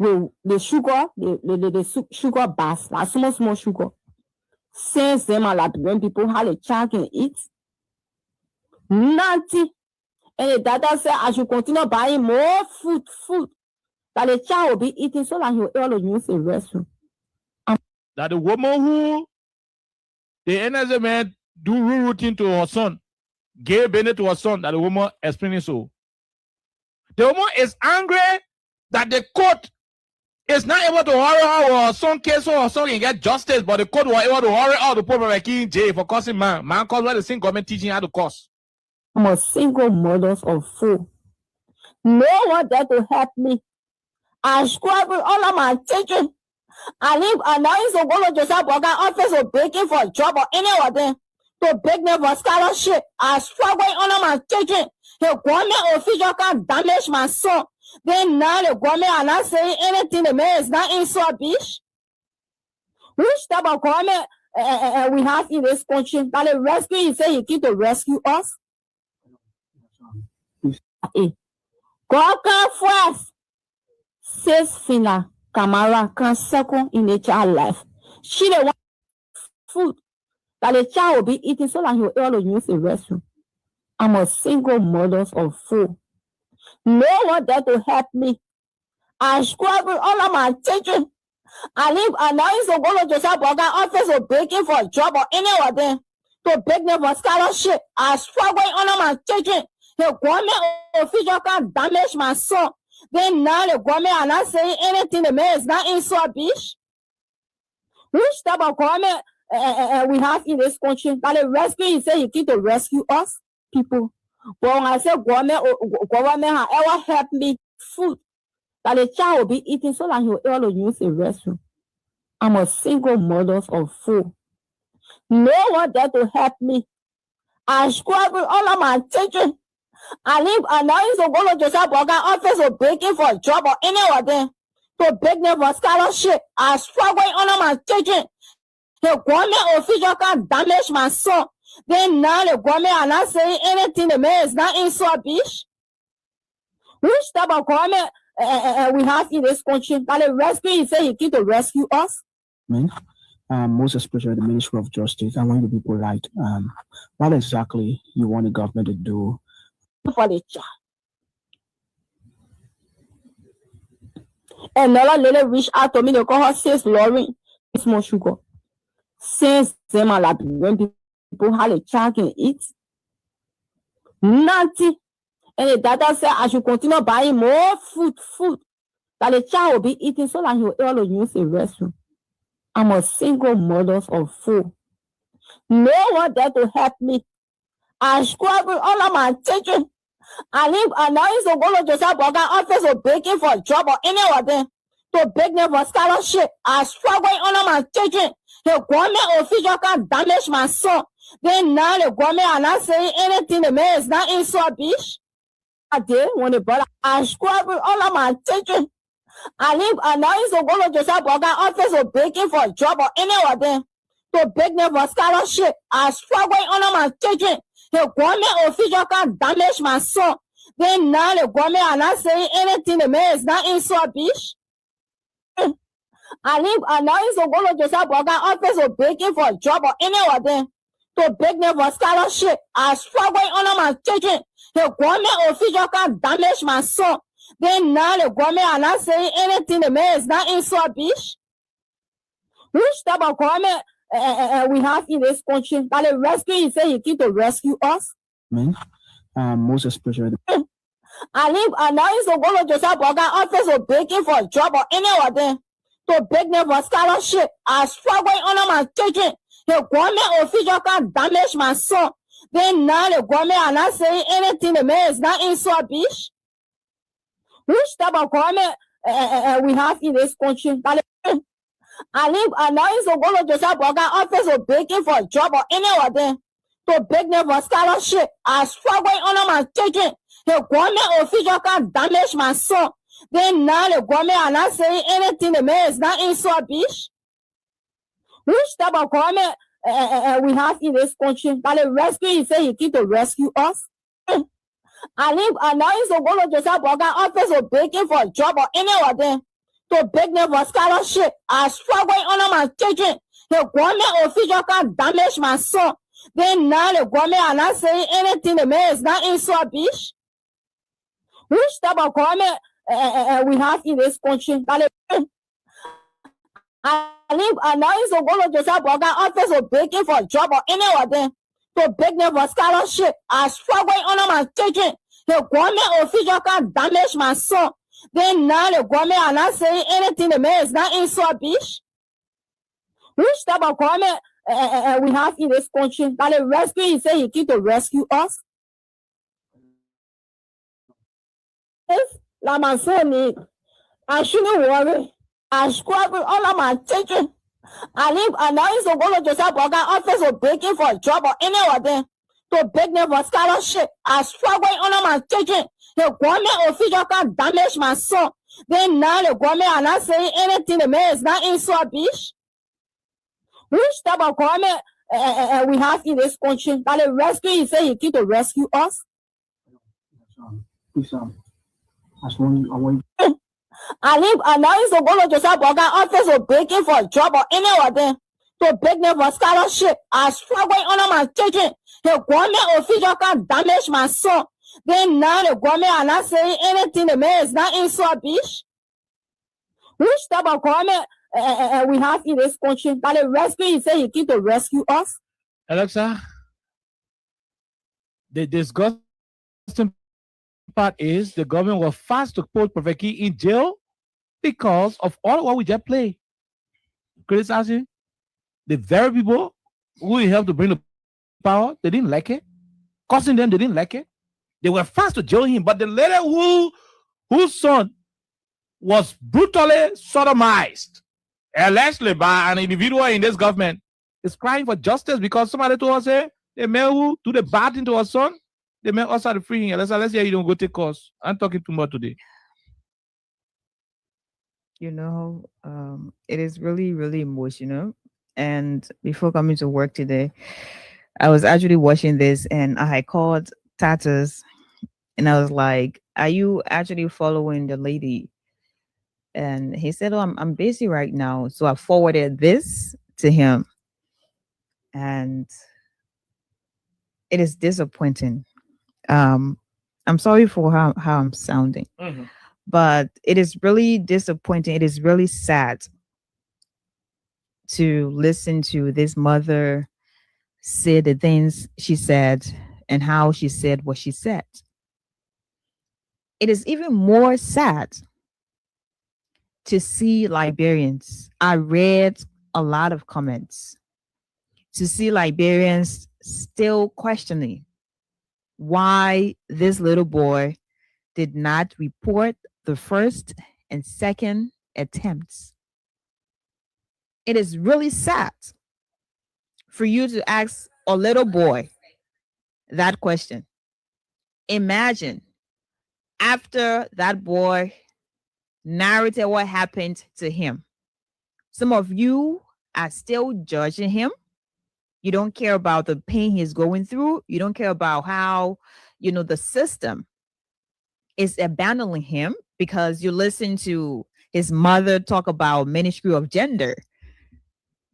The sugar, the sugar bass, like small sugar. Since them are like when people have a child can eat. Nothing. And the data said I should continue buying more food that the child will be eating so that he will able to use the restroom. That the woman who the NSA man do routine to her son, gave Bennett to her son, that the woman explaining so. The woman is angry that the court is not able to hurry out or some case or some can get justice, but the court was able to hurry out the poor King J for causing man. Man cause where the same government teaching how to cause. I'm a single mother of four. No one there to help me. I struggle all of my children. I live and now is a go to Joseph Burger office of begging for a job or anywhere there to beg them for scholarship. I struggle all of my children. The government official can damage my son. Then now the government are not saying anything. The man is not in so bitch. Which type of government we have in this country? That the rescue, he say he keep to rescue us. God can first. Says Fina Kamara can second in a child life. She the one food that the child will be eating so that he will all use the restroom. I'm a single mother of four. No one there to help me. I struggle all of my children. I live and now is a go to Joseph Burger office of begging for a job or anywhere there to beg them for scholarship. I struggle all of my children. The government official can damage my son. Then now the government are not saying anything. The man is not in so bitch. Which type of government we have in this country? That the rescue, he say he keep to rescue us people. But when I say government have ever helped me food that the child will be eating so that he will all use the restroom. I'm a single mother of four. No one there to help me. I struggle all of my children. I live and now is a go to Joseph Burger office of begging for a job or anywhere there to beg them for scholarship. I struggle all of my children. The government official can damage my son. Then now the government are not saying anything. The man is not in so bitch. Which type of government we have in this country? That the rescue, he say he keep to rescue us. Most especially the Ministry of Justice. I want you to be polite. What exactly you want the government to do for the child? Another lady reached out to me. They call her Sis Lauren. It's more sugar. Since them are like when people have a child can eat nothing, and the doctor said I should continue buying more food that the child will be eating so that he will all use the restroom. I'm a single mother of four. No one there to help me. I struggle all of my children. I live and now is a go to Joseph Burger office of begging for a job or anywhere there to beg them for scholarship. I struggle all of my children. The government official can damage my son. Then now the government are not saying anything. The man is not in so bitch. I did when the brother. I struggle all of my children. I live and now is a go to Joseph Burger office of begging for a job or anywhere there to beg them for scholarship. I struggle all of my children. The government official can damage my son. Then now the government are not saying anything. The man is not in so bitch. I live and now is a go to Joseph Burger office of begging for a job or anywhere there to beg them for scholarship. I struggle all of my children. The government official can damage my son. Then now the government are not saying anything. The man is not in so bitch. Which type of government we have in this country? That the rescue, he say he keep to rescue us. Most especially I live and now is a go to Joseph Burger office of begging for a job or anywhere there to beg them for scholarship. I struggle all of my children. The government official can damage my son. Then now the government are not saying anything. The man is not in so bitch. Which type of government we have in this country? I live and now is a go to Joseph Burger office of begging for a job or anywhere there to beg them for scholarship. I struggle all of my children. The government official can damage my son. Then now the government are not saying anything. The man is not in so bitch. Which type of government we have in this country? That the rescue, he say he keep to rescue us. I live and now is a go to Joseph Burger office of begging for a job or anywhere there to beg them for scholarship. I struggle all of my children. The government official can damage my son. Then now the government are not saying anything. The man is not in so bitch. Which type of government we have in this country? That I live and now is a go to Joseph Burger office of begging for a job or anywhere there to beg them for scholarship. I struggle all of my children. The government official can damage my son. Then now the government are not saying anything. The man is not insult, bitch. Which type of government we have in this country? That the rescue, he said he came to rescue us. If, like my son, I shouldn't worry. I struggle all of my children. I live, and now is to go to Joseph Burger office or begging for a job or any of them to beg them for scholarship. I struggle all of my children. The government official can damage my son. Then now the government are not saying anything. The man is not insult, bitch. Which type of government we have in this country? That the rescue, he said he came to rescue us. Please, I want I live, and now is to go to Joseph Burger office or begging for a job or any of them to beg them for scholarship. I struggle all of my children. The government official can damage my son. Then now the government are not saying anything. The man is not insult, bitch. Which type of government we have in this country? That the rescue, he said he came to rescue us. Alexa, the disgusting part is the government was fast to put Prophet Key in jail because of all what we just played. Criticizing the very people who helped to bring the power, they didn't like it. Cursing them, they didn't like it. They were fast to jail him, but the lady whose son was brutally sodomized, allegedly by an individual in this government, is crying for justice because somebody told us, hey, the man who do the bad thing to her son, the man also had to free him. Let's hear you don't go take course. I'm talking too much today. You know, it is really, really emotional. And before coming to work today, I was actually watching this and I called Tatas and I was like, are you actually following the lady? And he said, oh, I'm busy right now. So I forwarded this to him. And it is disappointing. I'm sorry for how I'm sounding. Mm-hmm. But it is really disappointing. It is really sad to listen to this mother say the things she said and how she said what she said. It is even more sad to see Liberians. I read a lot of comments to see Liberians still questioning why this little boy did not report the first and second attempts. It is really sad for you to ask a little boy that question. Imagine after that boy narrated what happened to him. Some of you are still judging him. You don't care about the pain he's going through. You don't care about how, the system is abandoning him because you listen to his mother talk about ministry of gender.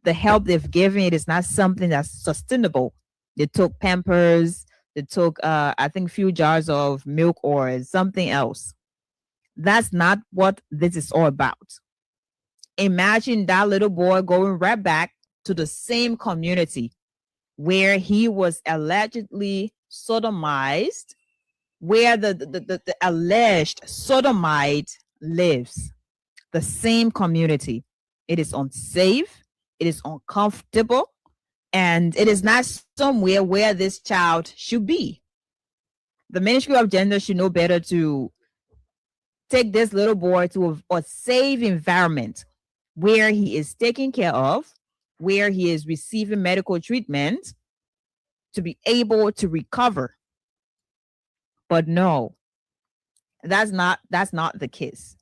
The help they've given, it is not something that's sustainable. They took Pampers, they took, I think, few jars of milk or something else. That's not what this is all about. Imagine that little boy going right back to the same community where he was allegedly sodomized, where the alleged sodomite lives. The same community. It is unsafe. It is uncomfortable. And it is not somewhere where this child should be. The Ministry of Gender should know better to take this little boy to a safe environment where he is taken care of, where he is receiving medical treatment to be able to recover. But no, that's not the case.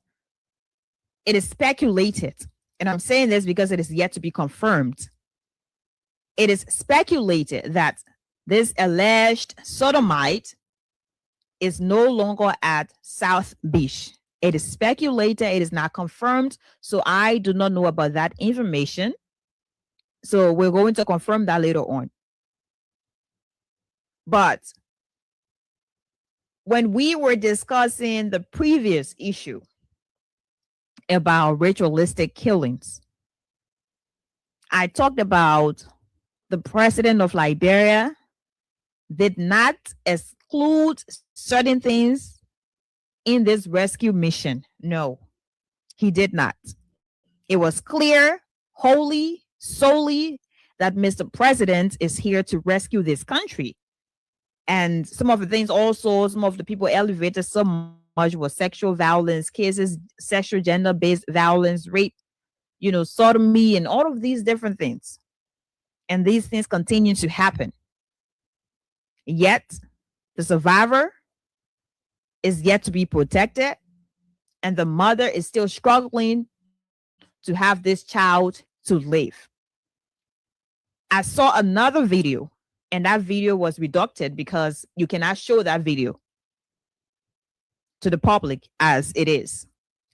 It is speculated, and I'm saying this because it is yet to be confirmed. It is speculated that this alleged sodomite is no longer at South Beach. It is speculated, it is not confirmed, so I do not know about that information. So we're going to confirm that later on. But when we were discussing the previous issue about ritualistic killings, I talked about the president of Liberia did not exclude certain things in this rescue mission? No, he did not. It was clear, wholly, solely, that Mr. President is here to rescue this country. And some of the things also, some of the people elevated so much was sexual violence cases, sexual gender-based violence, rape, sodomy, and all of these different things. And these things continue to happen. Yet, the survivor is yet to be protected, and the mother is still struggling to have this child to live. I saw another video, and that video was reducted because you cannot show that video to the public as it is.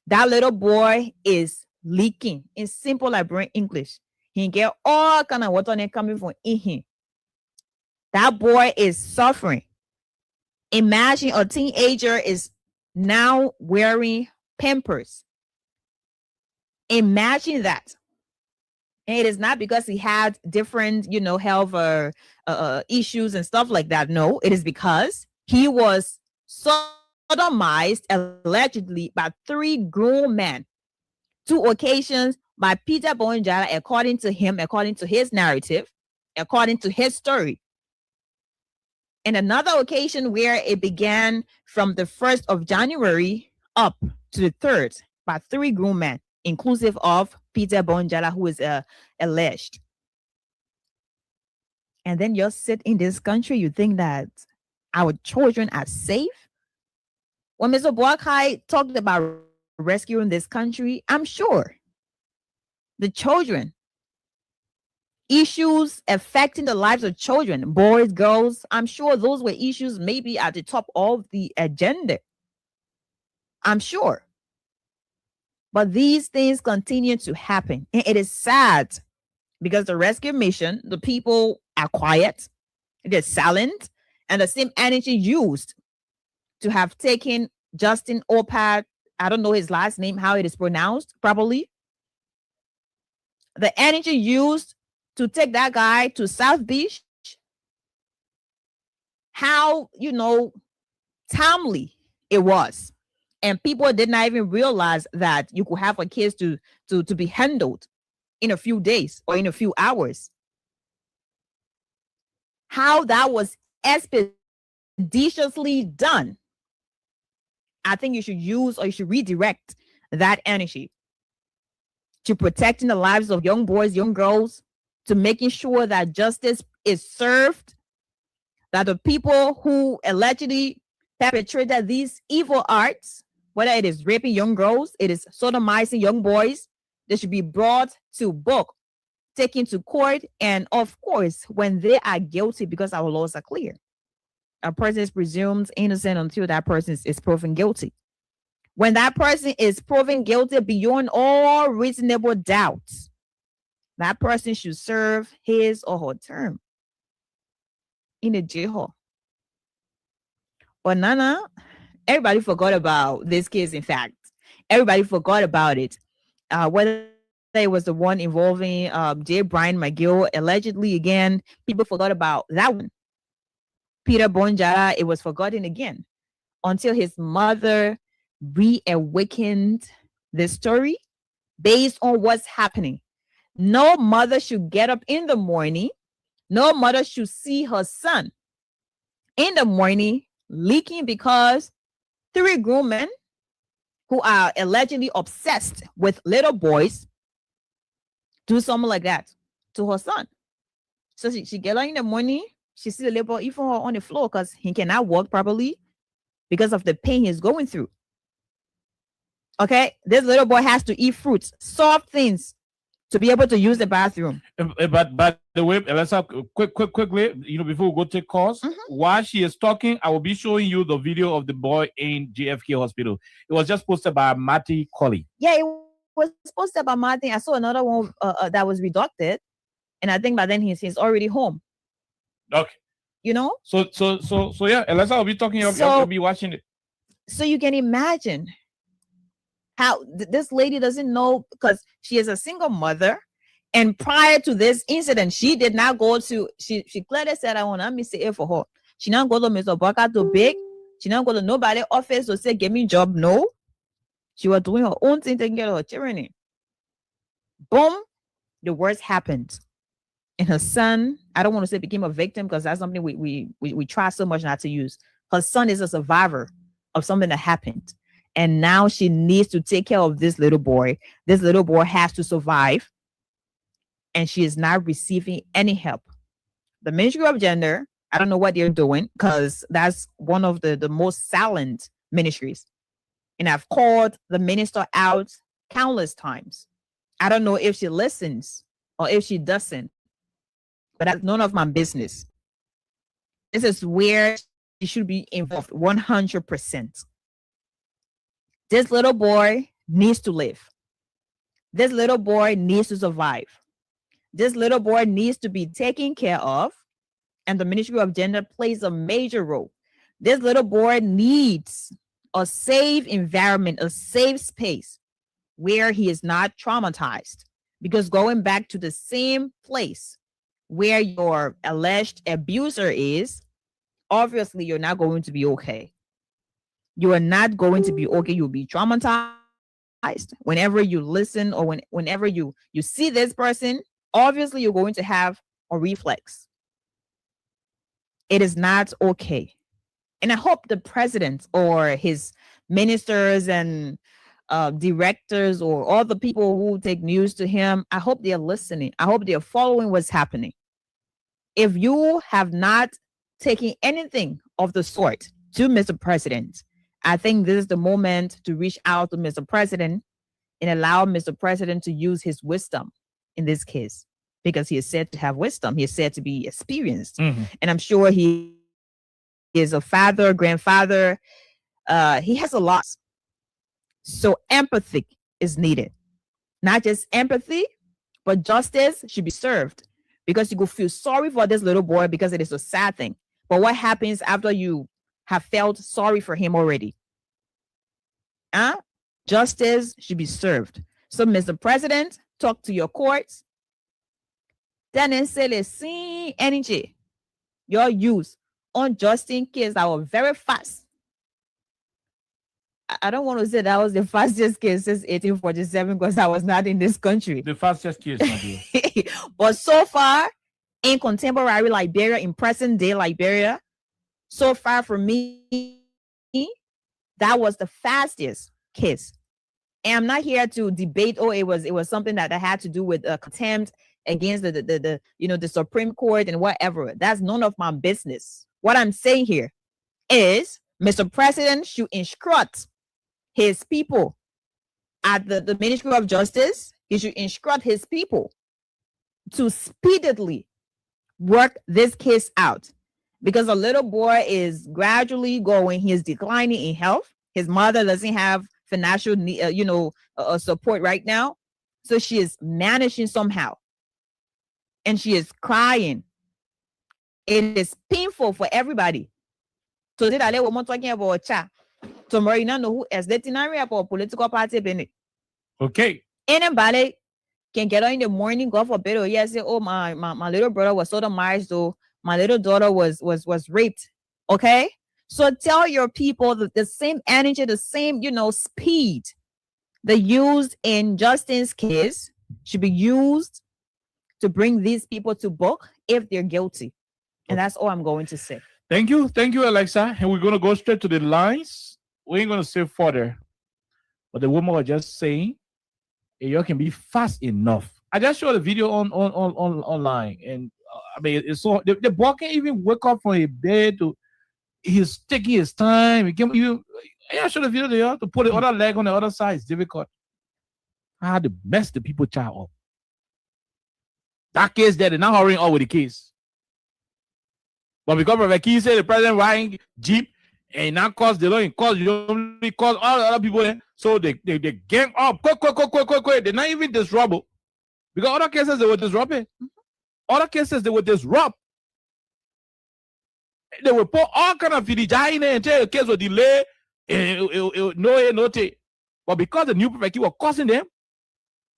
That little boy is leaking in simple Liberian English. He get all kind of water coming from in him. That boy is suffering. Imagine a teenager is now wearing Pampers. Imagine that. And it is not because he had different, health issues and stuff like that. No, it is because he was sodomized allegedly by 3 grown men. 2 occasions by Peter Bonjala, according to him, according to his narrative, according to his story. And another occasion where it began from the 1st of January up to the 3rd by 3 grown men, inclusive of Peter Bonjala, who is alleged. And then you sit in this country, you think that our children are safe? When Mr. Boakai talked about rescuing this country, I'm sure the children, issues affecting the lives of children, boys, girls, I'm sure those were issues maybe at the top of the agenda. I'm sure. But these things continue to happen. And it is sad because the rescue mission, the people are quiet, they're silent, and the same energy used to have taken Justin Opad, I don't know his last name, how it is pronounced properly. The energy used to take that guy to South Beach, how, timely it was. And people did not even realize that you could have a case to be handled in a few days or in a few hours. How that was expeditiously done. I think you should use or you should redirect that energy to protecting the lives of young boys, young girls, to making sure that justice is served, that the people who allegedly perpetrated these evil acts, whether it is raping young girls, it is sodomizing young boys, they should be brought to book, taken to court, and of course, when they are guilty, because our laws are clear, a person is presumed innocent until that person is proven guilty. When that person is proven guilty beyond all reasonable doubts, that person should serve his or her term in a jail. But Nana, everybody forgot about this case. In fact, everybody forgot about it. Whether it was the one involving J. Brian McGill, allegedly, again, people forgot about that one. Peter Bonjara, it was forgotten again until his mother reawakened the story based on what's happening. No mother should get up in the morning. No mother should see her son in the morning leaking because 3 grown men who are allegedly obsessed with little boys do something like that to her son. So she get up in the morning, she see the little boy even on the floor because he cannot walk properly because of the pain he's going through. Okay, this little boy has to eat fruits, soft things, to be able to use the bathroom. But by the way, let's have quickly, before we go take calls, while she is talking, I will be showing you the video of the boy in JFK Hospital. It was just posted by Matty Colley. Yeah, it was posted by Matty. I saw another one that was reducted, and I think by then he's already home. Okay. So yeah, Elisa will be talking. You'll be watching it. So you can imagine how this lady doesn't know, because she is a single mother, and prior to this incident, she did not go to. She clearly said, "I want to say it for her." She not go to Mr. Baka to beg She not go to nobody office to say, give me job. No. She was doing her own thing, taking care of her children. Boom, the worst happened. And her son, I don't want to say became a victim because that's something we try so much not to use. Her son is a survivor of something that happened. And now she needs to take care of this little boy. This little boy has to survive. And she is not receiving any help. The Ministry of Gender, I don't know what they're doing because that's one of the most silent ministries. And I've called the minister out countless times. I don't know if she listens or if she doesn't, but that's none of my business. This is where she should be involved 100%. This little boy needs to live. This little boy needs to survive. This little boy needs to be taken care of, and the Ministry of Gender plays a major role. This little boy needs a safe environment, a safe space where he is not traumatized, because going back to the same place where your alleged abuser is, obviously you're not going to be okay. You are not going to be okay. You'll be traumatized whenever you listen or whenever you see this person. Obviously you're going to have a reflex. It is not okay. And I hope the president or his ministers and directors or all the people who take news to him, I hope they're listening. I hope they're following what's happening. If you have not taken anything of the sort to Mr. President, I think this is the moment to reach out to Mr. President and allow Mr. President to use his wisdom in this case, because he is said to have wisdom. He is said to be experienced. And I'm sure he is a father, grandfather. He has a lot. So empathy is needed. Not just empathy, but justice should be served, because you will feel sorry for this little boy because it is a sad thing. But what happens after you have felt sorry for him already? Justice should be served. So, Mr. President, talk to your courts. Then say the same energy your use on Justin case that were very fast. I don't want to say that was the fastest case since 1847 because I was not in this country. The fastest case, my dear. But so far, in contemporary Liberia, in present day Liberia, so far for me, that was the fastest case. And I'm not here to debate. It was something that had to do with contempt against the Supreme Court and whatever. That's none of my business. What I'm saying here is Mr. President should instruct his people at the Ministry of Justice. He should instruct his people to speedily work this case out, because a little boy is gradually going. He is declining in health. His mother doesn't have financial support right now, so she is managing somehow, and she is crying. It is painful for everybody. So today we're talking about tomorrow. You don't know who is the about political party. Okay. Anybody can get up in the morning, go for bed, or say, oh, my little brother was sodomized, though my little daughter was raped. Okay. So tell your people that the same energy, the same, speed they used in Justin's case should be used to bring these people to book if they're guilty. And that's all I'm going to say. Thank you, Alexa. And we're going to go straight to the lines. We ain't going to say further. But the woman was just saying, hey, you can be fast enough. I just showed a video online, and it's so the boy can't even wake up from a bed to. He's taking his time. I showed the video there to put the other leg on the other side. It's difficult. I had to mess the people child up. That case there, they're not hurrying up with the case. But because Prophet Key said the president riding Jeep and not cause they don't cause all the other people there, so they gang up quick. They're not even disrupt. Because other cases they were disrupting. Other cases they would disrupt. They will put all kind of fidijai in there and tell the case will delay no take. But because the new Prophet Key was causing them,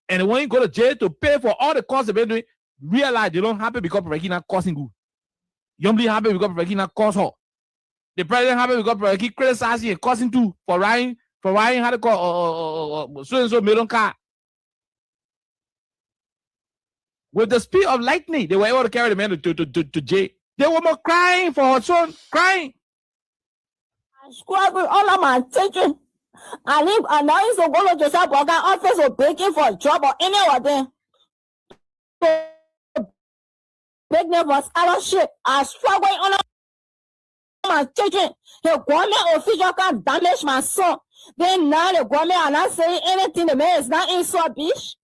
and when you go to jail to pay for all the costs they've been doing, realize they don't happen because Prophet Key not causing good. You only happen because Prophet Key not cause her. The president happened because he criticized you, causing too for riding how to call so and so middle car. With the speed of lightning, they were able to carry the man to jail. They were more crying for her son, crying. Scrubbing all of my attention. I live and now is go to Joseph Boga office or begging for a job or anywhere there. Beg them for scholarship. I struggle on my children. The government official can damage my son. Then now the government are not saying anything. The man is not in so bitch.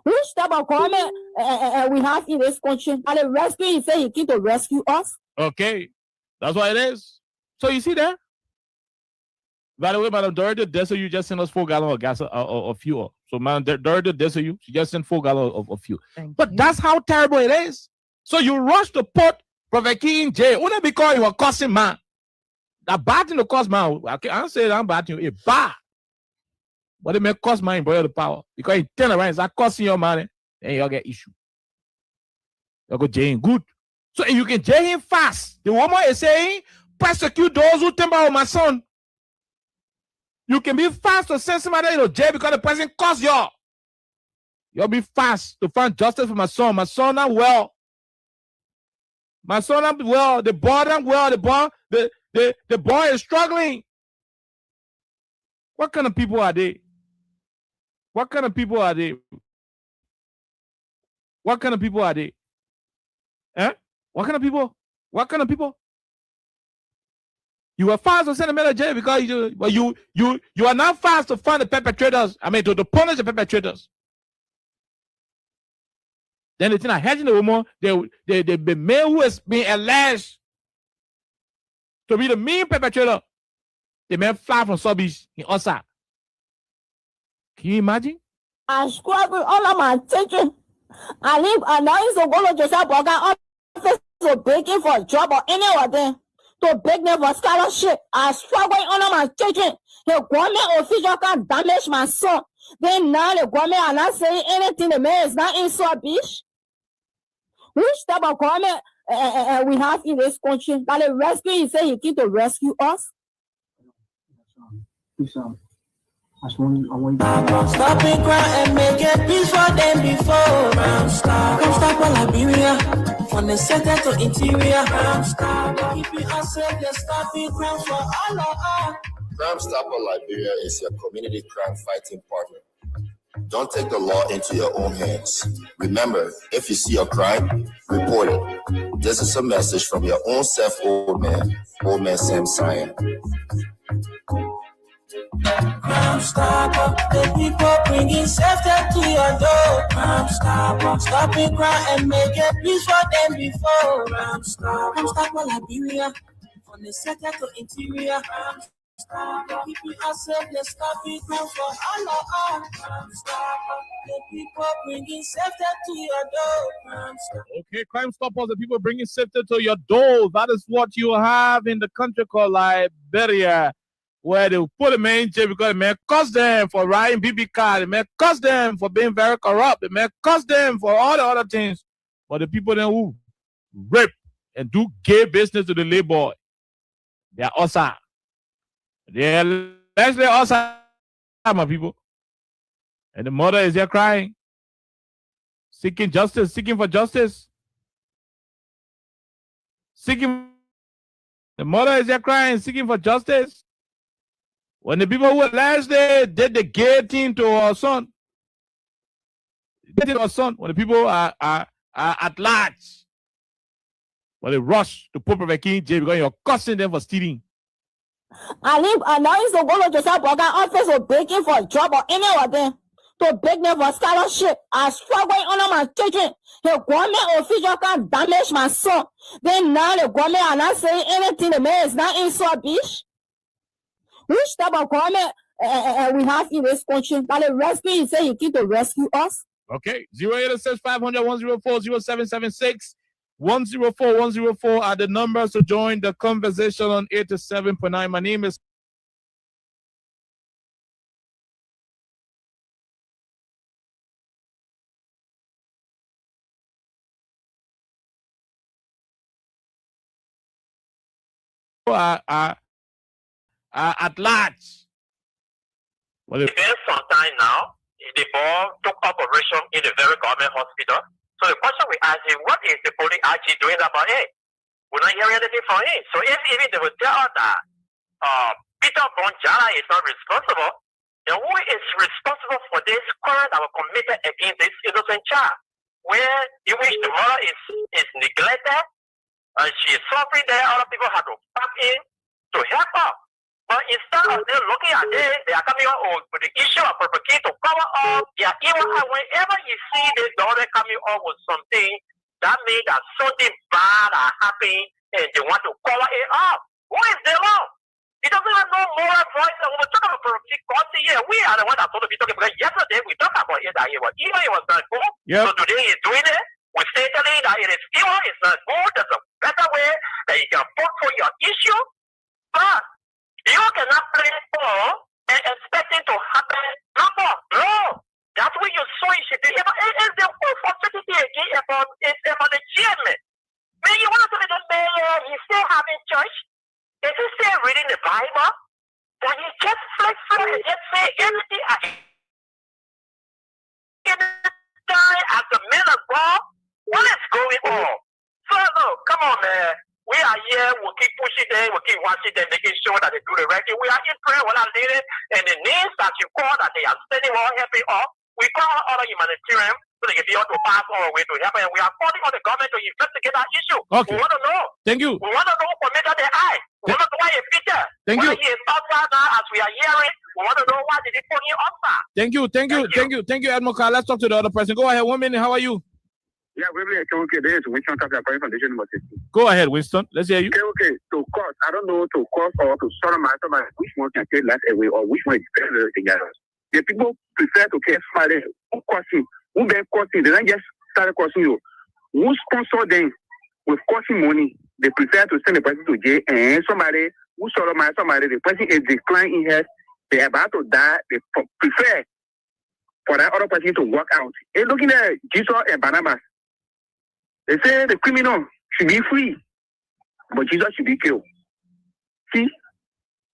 Which type of government we have in this country? And the rescue, he said he came to rescue us. Okay, that's what it is. So you see that? By the way, Madam Dorothy Dessa, you just sent us 4 gallons of gas or fuel. So Madam Dorothy Dessa, you she just sent 4 gallons of fuel. But that's how terrible it is. So you rush to put Prophet King in jail only because you were cussing man. That bad thing to cause man. I can't say that I'm bad thing. It's bad. But it may cost man boy the power. Because he turn around and start cussing your money, then you'll get issue. You'll go jail good. So if you can jail him fast, the woman is saying, persecute those who temper on my son. You can be fast to send somebody to jail because the person caused you. You'll be fast to find justice for my son. My son not well. My son not well. The boy not well. The boy is struggling. What kind of people are they? What kind of people are they? What kind of people are they? Eh? What kind of people? What kind of people? You are fast to send them to jail because you are not fast to find the perpetrators. I mean, to punish the perpetrators. Then the thing I hedging the woman, the man who is being alleged to be the main perpetrator, the man fly from Subbies in Osa. Can you imagine? I struggle all of my attention. I live and now is go to Joseph Boga office to begging for a job or anywhere there. To beg them for scholarship. I struggle all of my children. The government official can damage my son. Then now the government are not saying anything. The man is not in so bitch. Which type of government we have in this country? That the rescue, he said he came to rescue us. I want Stop and cry and make a peace for them before. Come stop all Liberia, from the center to interior. Keep it ourselves, let's stop it, crime for all of us. Crime Stopper Liberia is your community crime fighting partner. Don't take the law into your own hands. Remember, if you see a crime, report it. This is a message from your own self, old man Sam Cyan. Crime Stopper, the people bringing safety to your door. Crime Stopper, stopping crime and make a peace for them before. Crime Stopper Liberia, from the center to interior. Crime Stopper, keep it ourselves, let's stop it, crime for all of us. Crime Stopper, the people bringing safety to your door. Crime Stopper. Okay, Crime Stoppers, the people bringing safety to your door. That is what you have in the country called Liberia, where they put a man in jail because the man cussed them for riding BB car. The man cussed them for being very corrupt. The man cussed them for all the other things. But the people then who rape and do gay business to the labor, they are Osa. They are largely Osa, my people. And the mother is there crying, seeking justice, seeking for justice. The mother is there crying, seeking for justice. When the people who last day did the gay thing to our son, when the people are at large, when they rush to put Prophet King in jail because you're cussing them for stealing. I live and now is go to Joseph Boga office or begging for a job or anywhere there. To beg them for scholarship. I struggle all of my children. The government official can damage my son. Then now the government are not saying anything. The man is not in so bitch. Which type of government we have in this country? That the rescue, he said he came to rescue us. Okay, 086 500 104 0776 104 104 are the numbers to join the conversation on 87.9. My name is are at large. Well, sometime now, the ball took operation in the very government hospital. So the question we ask is, what is the police actually doing about it? We're not hearing anything from it. So if even they will tell us that Peter Bonjala is not responsible, then who is responsible for this crime that was committed against this innocent child? Where in which the mother is neglected, she is suffering there, other people have to come in to help her. But instead of them looking at this, they are coming up with the issue of propagate to cover up their evil. Whenever you see this daughter coming up with something, that means that something bad are happening and they want to cover it up. Who is the law? It doesn't have no moral voice. And when we talk about propagate, yeah, we are the ones that told to be talking about. Yesterday we talked about it that it was evil, it was not good. Yep. So today he's doing it. We say telling that it is evil, it's not good. There's a better way that you can vote for your issue. But you cannot play ball and expect it to happen. No. That's what you saw it should be. It's the whole facility again about the chairman. Man, you want to say the mayor, he's still having church. Is he still reading the Bible? But he just flex and just say everything as the man of God. What is going on? So, no, come on, man. We are here, we'll keep pushing them, we'll keep watching them, making sure that they do the right thing. We are in prayer when I lead it, and the names that you call that they are sending all helping off, we call other humanitarian so they can be able to pass all the way to help. And we are calling on the government to investigate that issue. Okay. We want to know. Thank you. We want to know who committed the eye. We want to know why he Peter. Thank you. He is outside now as we are hearing. We want to know why did he put him outside. Thank you, Admiral. Let's talk to the other person. Go ahead. 1 minute. How are you? Yeah, this is Winston Foundation. Go ahead, Winston. Let's hear you. Okay. To cause, I don't know, to cause or to sodomize somebody, which one can take life away or which one is better together. The people prefer to care somebody who causing, who then causing, they don't just start causing you. Who sponsor them with causing money, they prefer to send the person to jail, and somebody who sodomize somebody, the person is declining in health, they're about to die, they prefer for that other person to walk out. And looking at Jesus and Barnabas, they say the criminal should be free, but Jesus should be killed. See?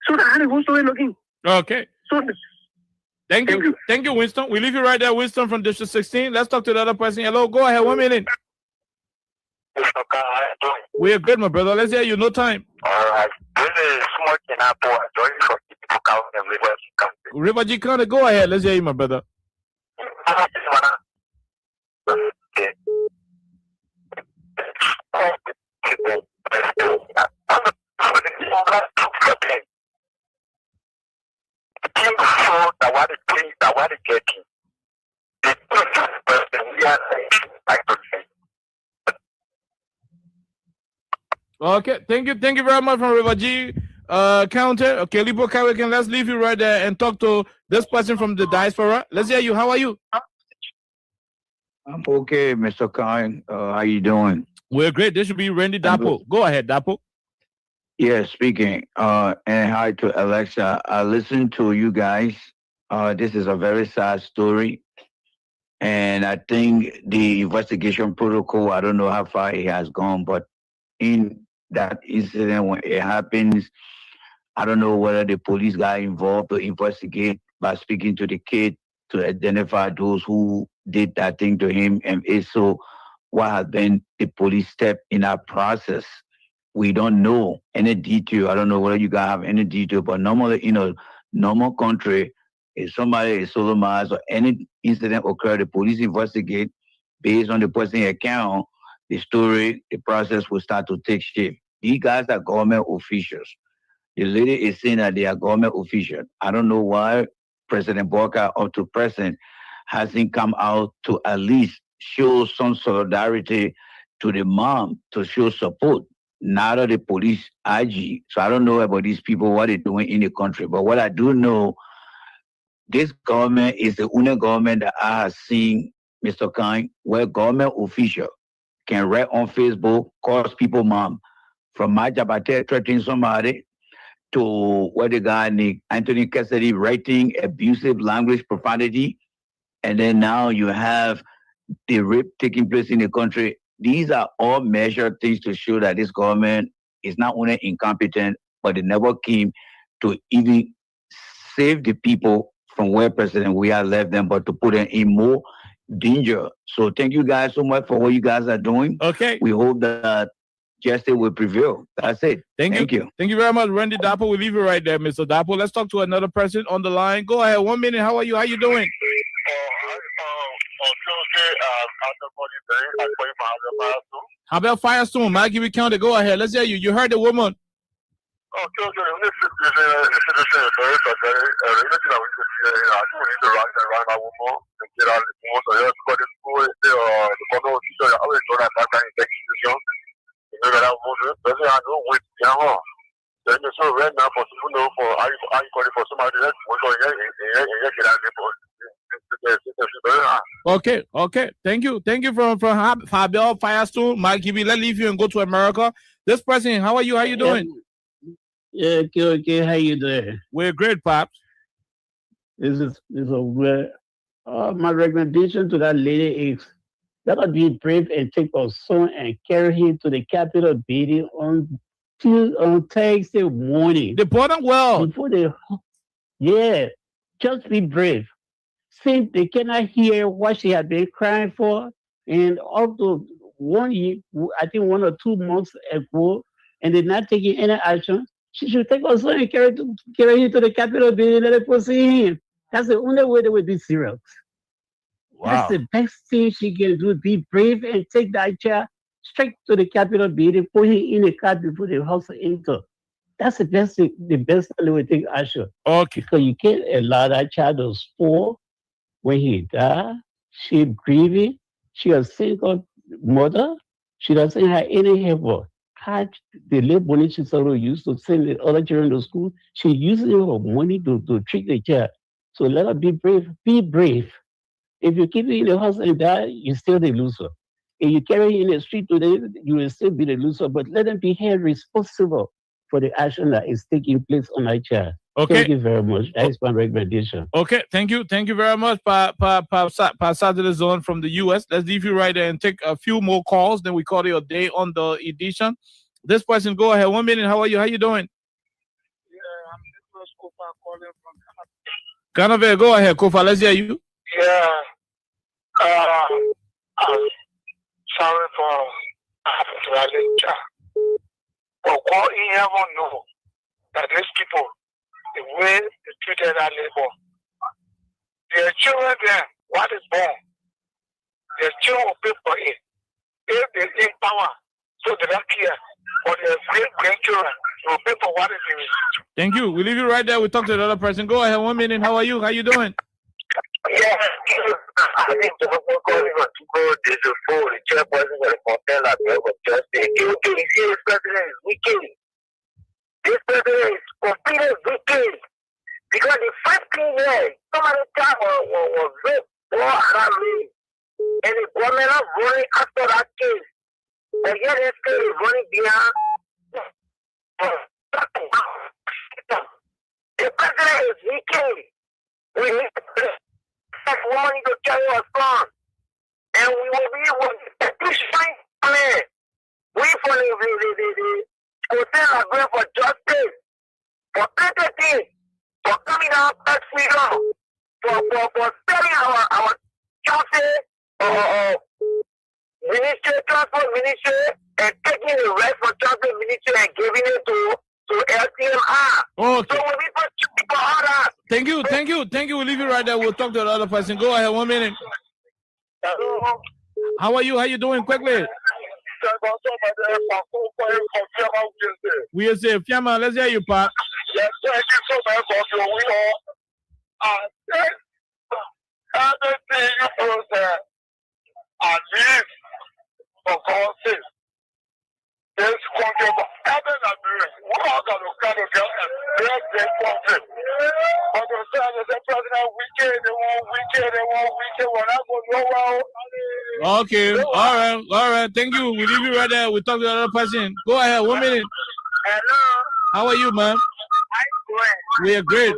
So that's the whole story looking. Okay. So Thank you, Winston. We leave you right there, Winston from District 16. Let's talk to the other person. Hello, go ahead. 1 minute. We're good, my brother. Let's hear you. No time. All right. This is Smoking Apple. River G County, go ahead. Let's hear you, my brother. Okay, thank you very much from River G Counter. Okay, Lipo Kawakan, let's leave you right there and talk to this person from the diaspora. Let's hear you. How are you? I'm okay, Mr. Khan. How you doing? We're great. This should be Randy Dapo. Go ahead, Dapo. Yeah, speaking. And hi to Alexa. I listened to you guys. This is a very sad story. And I think the investigation protocol, I don't know how far it has gone, but in that incident when it happens, I don't know whether the police got involved to investigate by speaking to the kid to identify those who did that thing to him. And if so, what has been the police step in that process? We don't know any detail. I don't know whether you guys have any detail, but normally, normal country, if somebody is sodomized or any incident occurred, the police investigate based on the person's account, the story, the process will start to take shape. These guys are government officials. The lady is saying that they are government officials. I don't know why President Boca up to present hasn't come out to at least show some solidarity to the mom, to show support. Neither the police IG. So I don't know about these people, what they're doing in the country. But what I do know, this government is the only government that I have seen, Mr. Khan, where government official can write on Facebook, calls people mom. From my Jabate threatening somebody to what the guy named Anthony Cassidy writing abusive language, profanity. And then now you have the rape taking place in the country. These are all measured things to show that this government is not only incompetent, but they never came to even save the people from where President we have left them, but to put them in more danger. So thank you guys so much for what you guys are doing. Okay. We hope that justice will prevail. That's it. Thank you. Thank you very much, Randy Dapo. We'll leave you right there, Mr. Dapo. Let's talk to another person on the line. Go ahead. 1 minute. How are you? How you doing? How about Firestone? Mike, give you counted. Go ahead. Let's hear you. You heard the woman. Okay. Thank you from Fabio Firestone. Mike, let's leave you and go to America. This person, how are you? How you doing? Yeah, okay. How you doing? We're great, Pops. This is a great. My recommendation to that lady is let her be brave and take her son and carry him to the Capitol building on Thursday morning. The bottom well. Just be brave. Since they cannot hear what she had been crying for, and up to 1 year, I think 1 or 2 months ago, and they're not taking any action, she should take her son and carry him to the Capitol building and let her proceed him. That's the only way they will be serious. Wow. That's the best thing she can do. Be brave and take that child straight to the Capitol building, put him in the car before the house enter. That's the best thing they will take action. Okay. Because you can't allow that child to spoil when he died. She grieving. She a single mother. She doesn't have any help. The little money she sort of used to send the other children to school, she uses her money to treat the child. So let her be brave. Be brave. If you keep it in the house and die, you're still the loser. If you carry it in the street today, you will still be the loser. But let them be held responsible for the action that is taking place on that child. Okay. Thank you very much. That is my recommendation. Okay, thank you very much, Pa Saturday Zone from the U.S. Let's leave you right there and take a few more calls. Then we call it a day on the edition. This person, go ahead. 1 minute. How are you? How you doing? Yeah, I'm Nicholas Kofa calling from Canada. Go ahead, Kofa. Let's hear you. Yeah. I'm sorry for Ritualistic. But God in heaven know that these people, the way they treated our labor, their children there, what is born, their children will pay for it. If they in power, so they don't care. For their grandchildren, they will pay for what it is. Thank you. We leave you right there. We talk to another person. Go ahead. 1 minute. How are you? How you doing? Yeah, I think the people calling on people, there's a fool, the chairperson of the hotel that we have just said, okay, you see this president is wicked. This president is completely wicked. Because the first thing here, some of the time was raped or raped. And the government is running after that case. But yet this case is running behind. The president is wicked. We need money to carry us on. And we will be able to push money. We for the hotel are going for justice, for empathy, for coming out as freedom, for selling our justice ministry, transport ministry, and taking the rest for transport ministry and giving it to LTMR. Okay. So when we put people on that. Thank you. We'll leave you right there. We'll talk to another person. Go ahead. 1 minute. Hello. How are you? How you doing? Quickly. We say, Fiamma, let's hear you, Pat. Yes, thank you so much for your will. Everything you process, at least for God's sake. This country, heaven and earth, we all got to kind of get a very great country. But the president wicked, they won't wicked, we're not going nowhere. Okay, all right. Thank you. We leave you right there. We talk to another person. Go ahead. 1 minute. Hello. How are you, man? I'm great. We are great.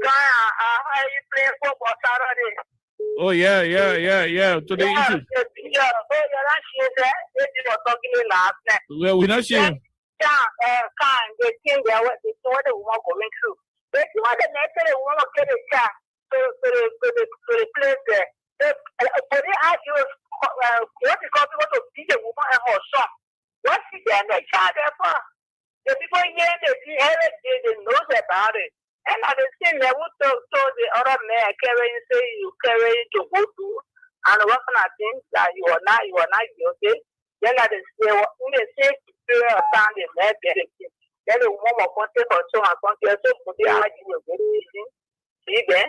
How are you playing football Saturday? Oh, yeah. Today issue. Yeah, you're not seeing that. You're talking last night. Well, we're not seeing. they think they are what the woman going through. But you want the next day, the woman will get a child to the place there. But they ask you what is going to be the woman and her son. What is the child there for? The people here, they know about it. And at the same level, so the other man carrying, say you carry to go to, and what kind of things that you are not guilty. Then at the same, in the same period of time, they met benefit. Then the woman will take or so and continue to put the argument with you. See then,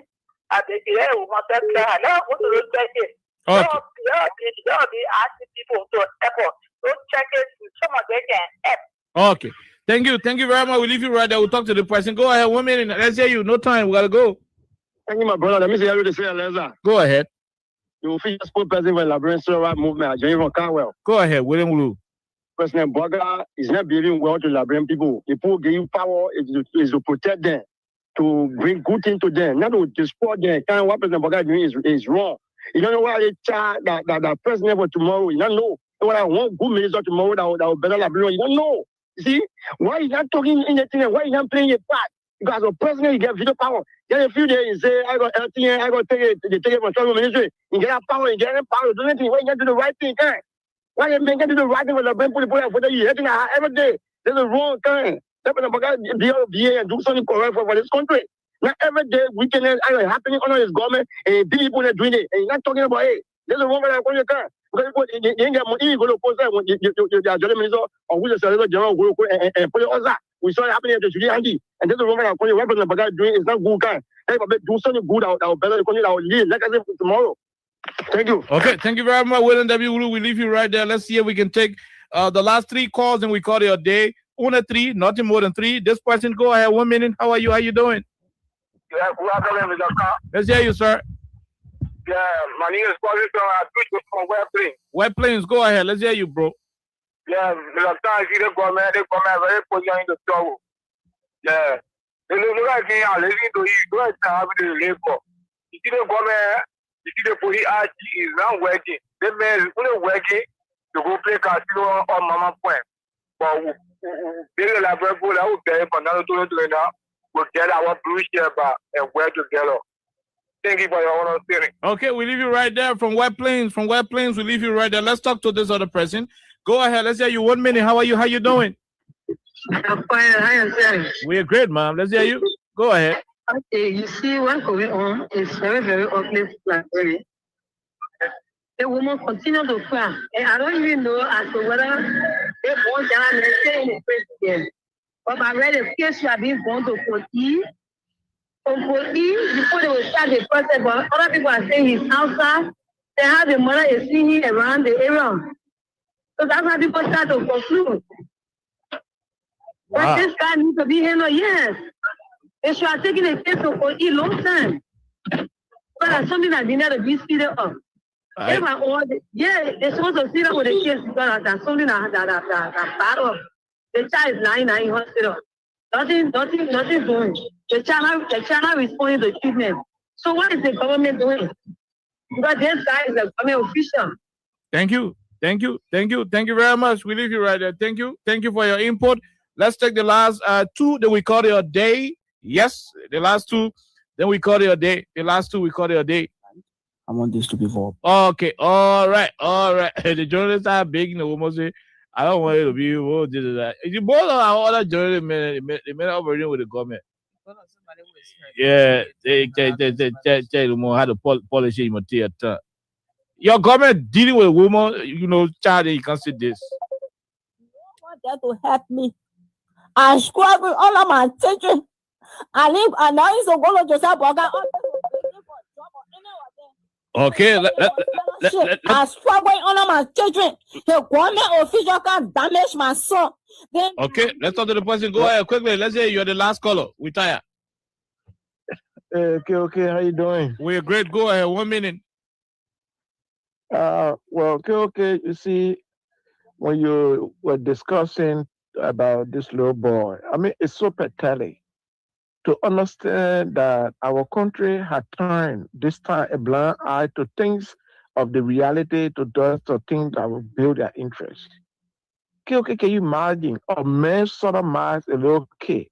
at the day, we must have clear. Now, what do you check it? They'll be asking people to effort. Don't check it. Some of them can help. Okay. Thank you very much. We'll leave you right there. We'll talk to the person. Go ahead, 1 minute. Let's hear you. No time. We gotta go. Thank you, my brother. Let me say everything to say, Aleza. Go ahead. You feel spokesperson for the Liberian Civil Rights Movement, Jenny from Carwell. Go ahead, William Wu. President Boga is not behaving well to Liberian people. People give you power is to protect them, to bring good things to them, not to destroy them. Kind of what President Boga is doing is wrong. You don't know why they charge that president for tomorrow. You don't know what I want good minister tomorrow that will better Liberian. You don't know. See, why he's not talking anything? Why he's not playing a part? Because the president, he get veto power. Then a few days, he say, I got LTN, I got take it from Trump ministry. He get that power, he get that power, do anything. Why he not do the right thing, kind? Why he can't do the right thing for the people for the year? Every day, there's a wrong kind. That's what be and do something correct for this country. Not every day, weekend happening under his government, and people are doing it. And he's not talking about it. There's a wrong kind of country. Because you ain't got money, you go to post that when you're minister or who's the general and put it on that. We saw it happening at the Judy Andy. And this is what I'm going to what doing is not good kind. Hey, but do something good out better the country that will lead. Like I said, tomorrow. Thank you. Okay, thank you very much, William W. We leave you right there. Let's see if we can take the last 3 calls and we call it a day. Only 3, nothing more than 3. This person, go ahead. 1 minute. How are you? How you doing? Yeah, let's hear you, sir. Yeah, my name is from West Plains. West Plains, go ahead. Let's hear you, bro. Yeah, the time you the government, very position in the trouble. Yeah. They look like they are living to you, don't have the labor. You see the government, you see the police is not working. The men is only working to go play casino on Mama Point. But they will have a good out there for another 2 now. We'll get our blue share back and work together. Thank you for your honor steering. Okay, we leave you right there from West Plains. From West Plains, we leave you right there. Let's talk to this other person. Go ahead. Let's hear you. 1 minute. How are you? How you doing? I'm fine. How are you? We're great, ma'am. Let's hear you. Go ahead. Okay, you see what's going on is very, very ugly. The woman continues to cry. And I don't even know as to whether they want to stay in the place again. But I read a case you have been going to plea. Before they will start the process, but other people are saying he's outside. They have the mother is seeing him around the area. So that's how people start to conclude. Wow. But this guy needs to be handled, yes. They should have taken a case to for a long time. But that's something that they need to be speeded up. They're supposed to sit up with the case because that's something that's bad of. The child is lying in hospital. Nothing doing. The child responding to treatment. So what is the government doing? Because this guy is a government official. Thank you very much. We leave you right there. Thank you for your input. Let's take the last 2. Then we call it a day. Yes, the last 2. Then we call it a day. The last 2 we call it a day. I want this to be voted. Okay, all right. The journalists are big. The woman say, I don't want it to be voted. You both are other journalists, they may not be with the government. Yeah, they how to polish in theater. Your government dealing with women, child, you can see this. I want that to help me. I struggle all of my children. I live and now is a go to Joseph Boga. Okay, I struggle all of my children. The government official can damage my son. Then okay, let's talk to the person. Go ahead quickly. Let's say you're the last caller. We tired. Okay. How you doing? We're great. Go ahead. 1 minute. Well, okay. You see, when you were discussing about this little boy, I mean, it's so pathetic to understand that our country had turned this time a blind eye to things of the reality, to things that will build their interest. okay, can you imagine a man sodomize a little kid?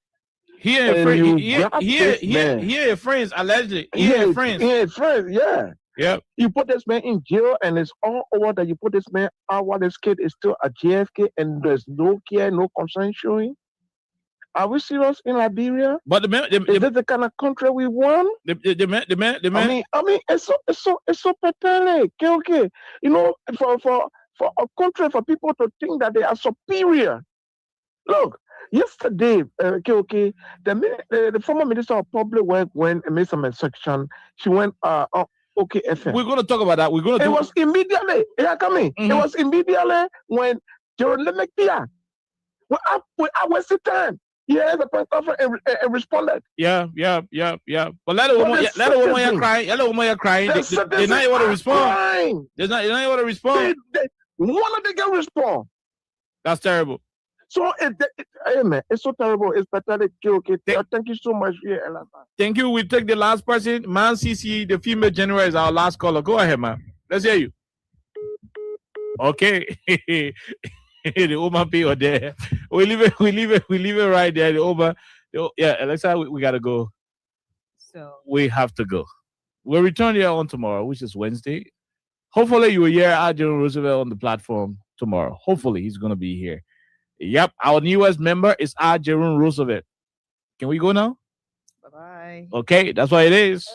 He ain't friends. He ain't friends. Allegedly, he ain't friends. He ain't friends. Yeah. Yep. You put this man in jail, and it's all over that you put this man out while this kid is still a JFK, and there's no care, no concern showing. Are we serious in Liberia? But the man, is this the kind of country we want? The man. I mean, it's so pathetic. Okay, you know, for a country, for people to think that they are superior. Look, yesterday, the former Minister of Public Works went and made some instruction. She went okay, FM. We're going to talk about that. It was immediately. Yeah, coming. Mm-hmm. It was immediately when Jerome Lemektia. I wasted time. Yeah, the press conference and responded. Yeah. But let a woman cry. Let a woman cry. They're not able to respond. They're not able to respond. One of them can respond. That's terrible. So hey man, it's so terrible. It's pathetic. Okay, thank you so much. Thank you. We take the last person. Man CC, the female general, is our last caller. Go ahead, man. Let's hear you. Okay. The Oma P there. We leave it right there. The Oma. Yeah, Alexa, we gotta go. So we have to go. We'll return here on tomorrow, which is Wednesday. Hopefully you will hear our General Roosevelt on the platform tomorrow. Hopefully he's gonna be here. Yep, our newest member is our Jerome Roosevelt. Can we go now? Bye-bye. Okay, that's what it is.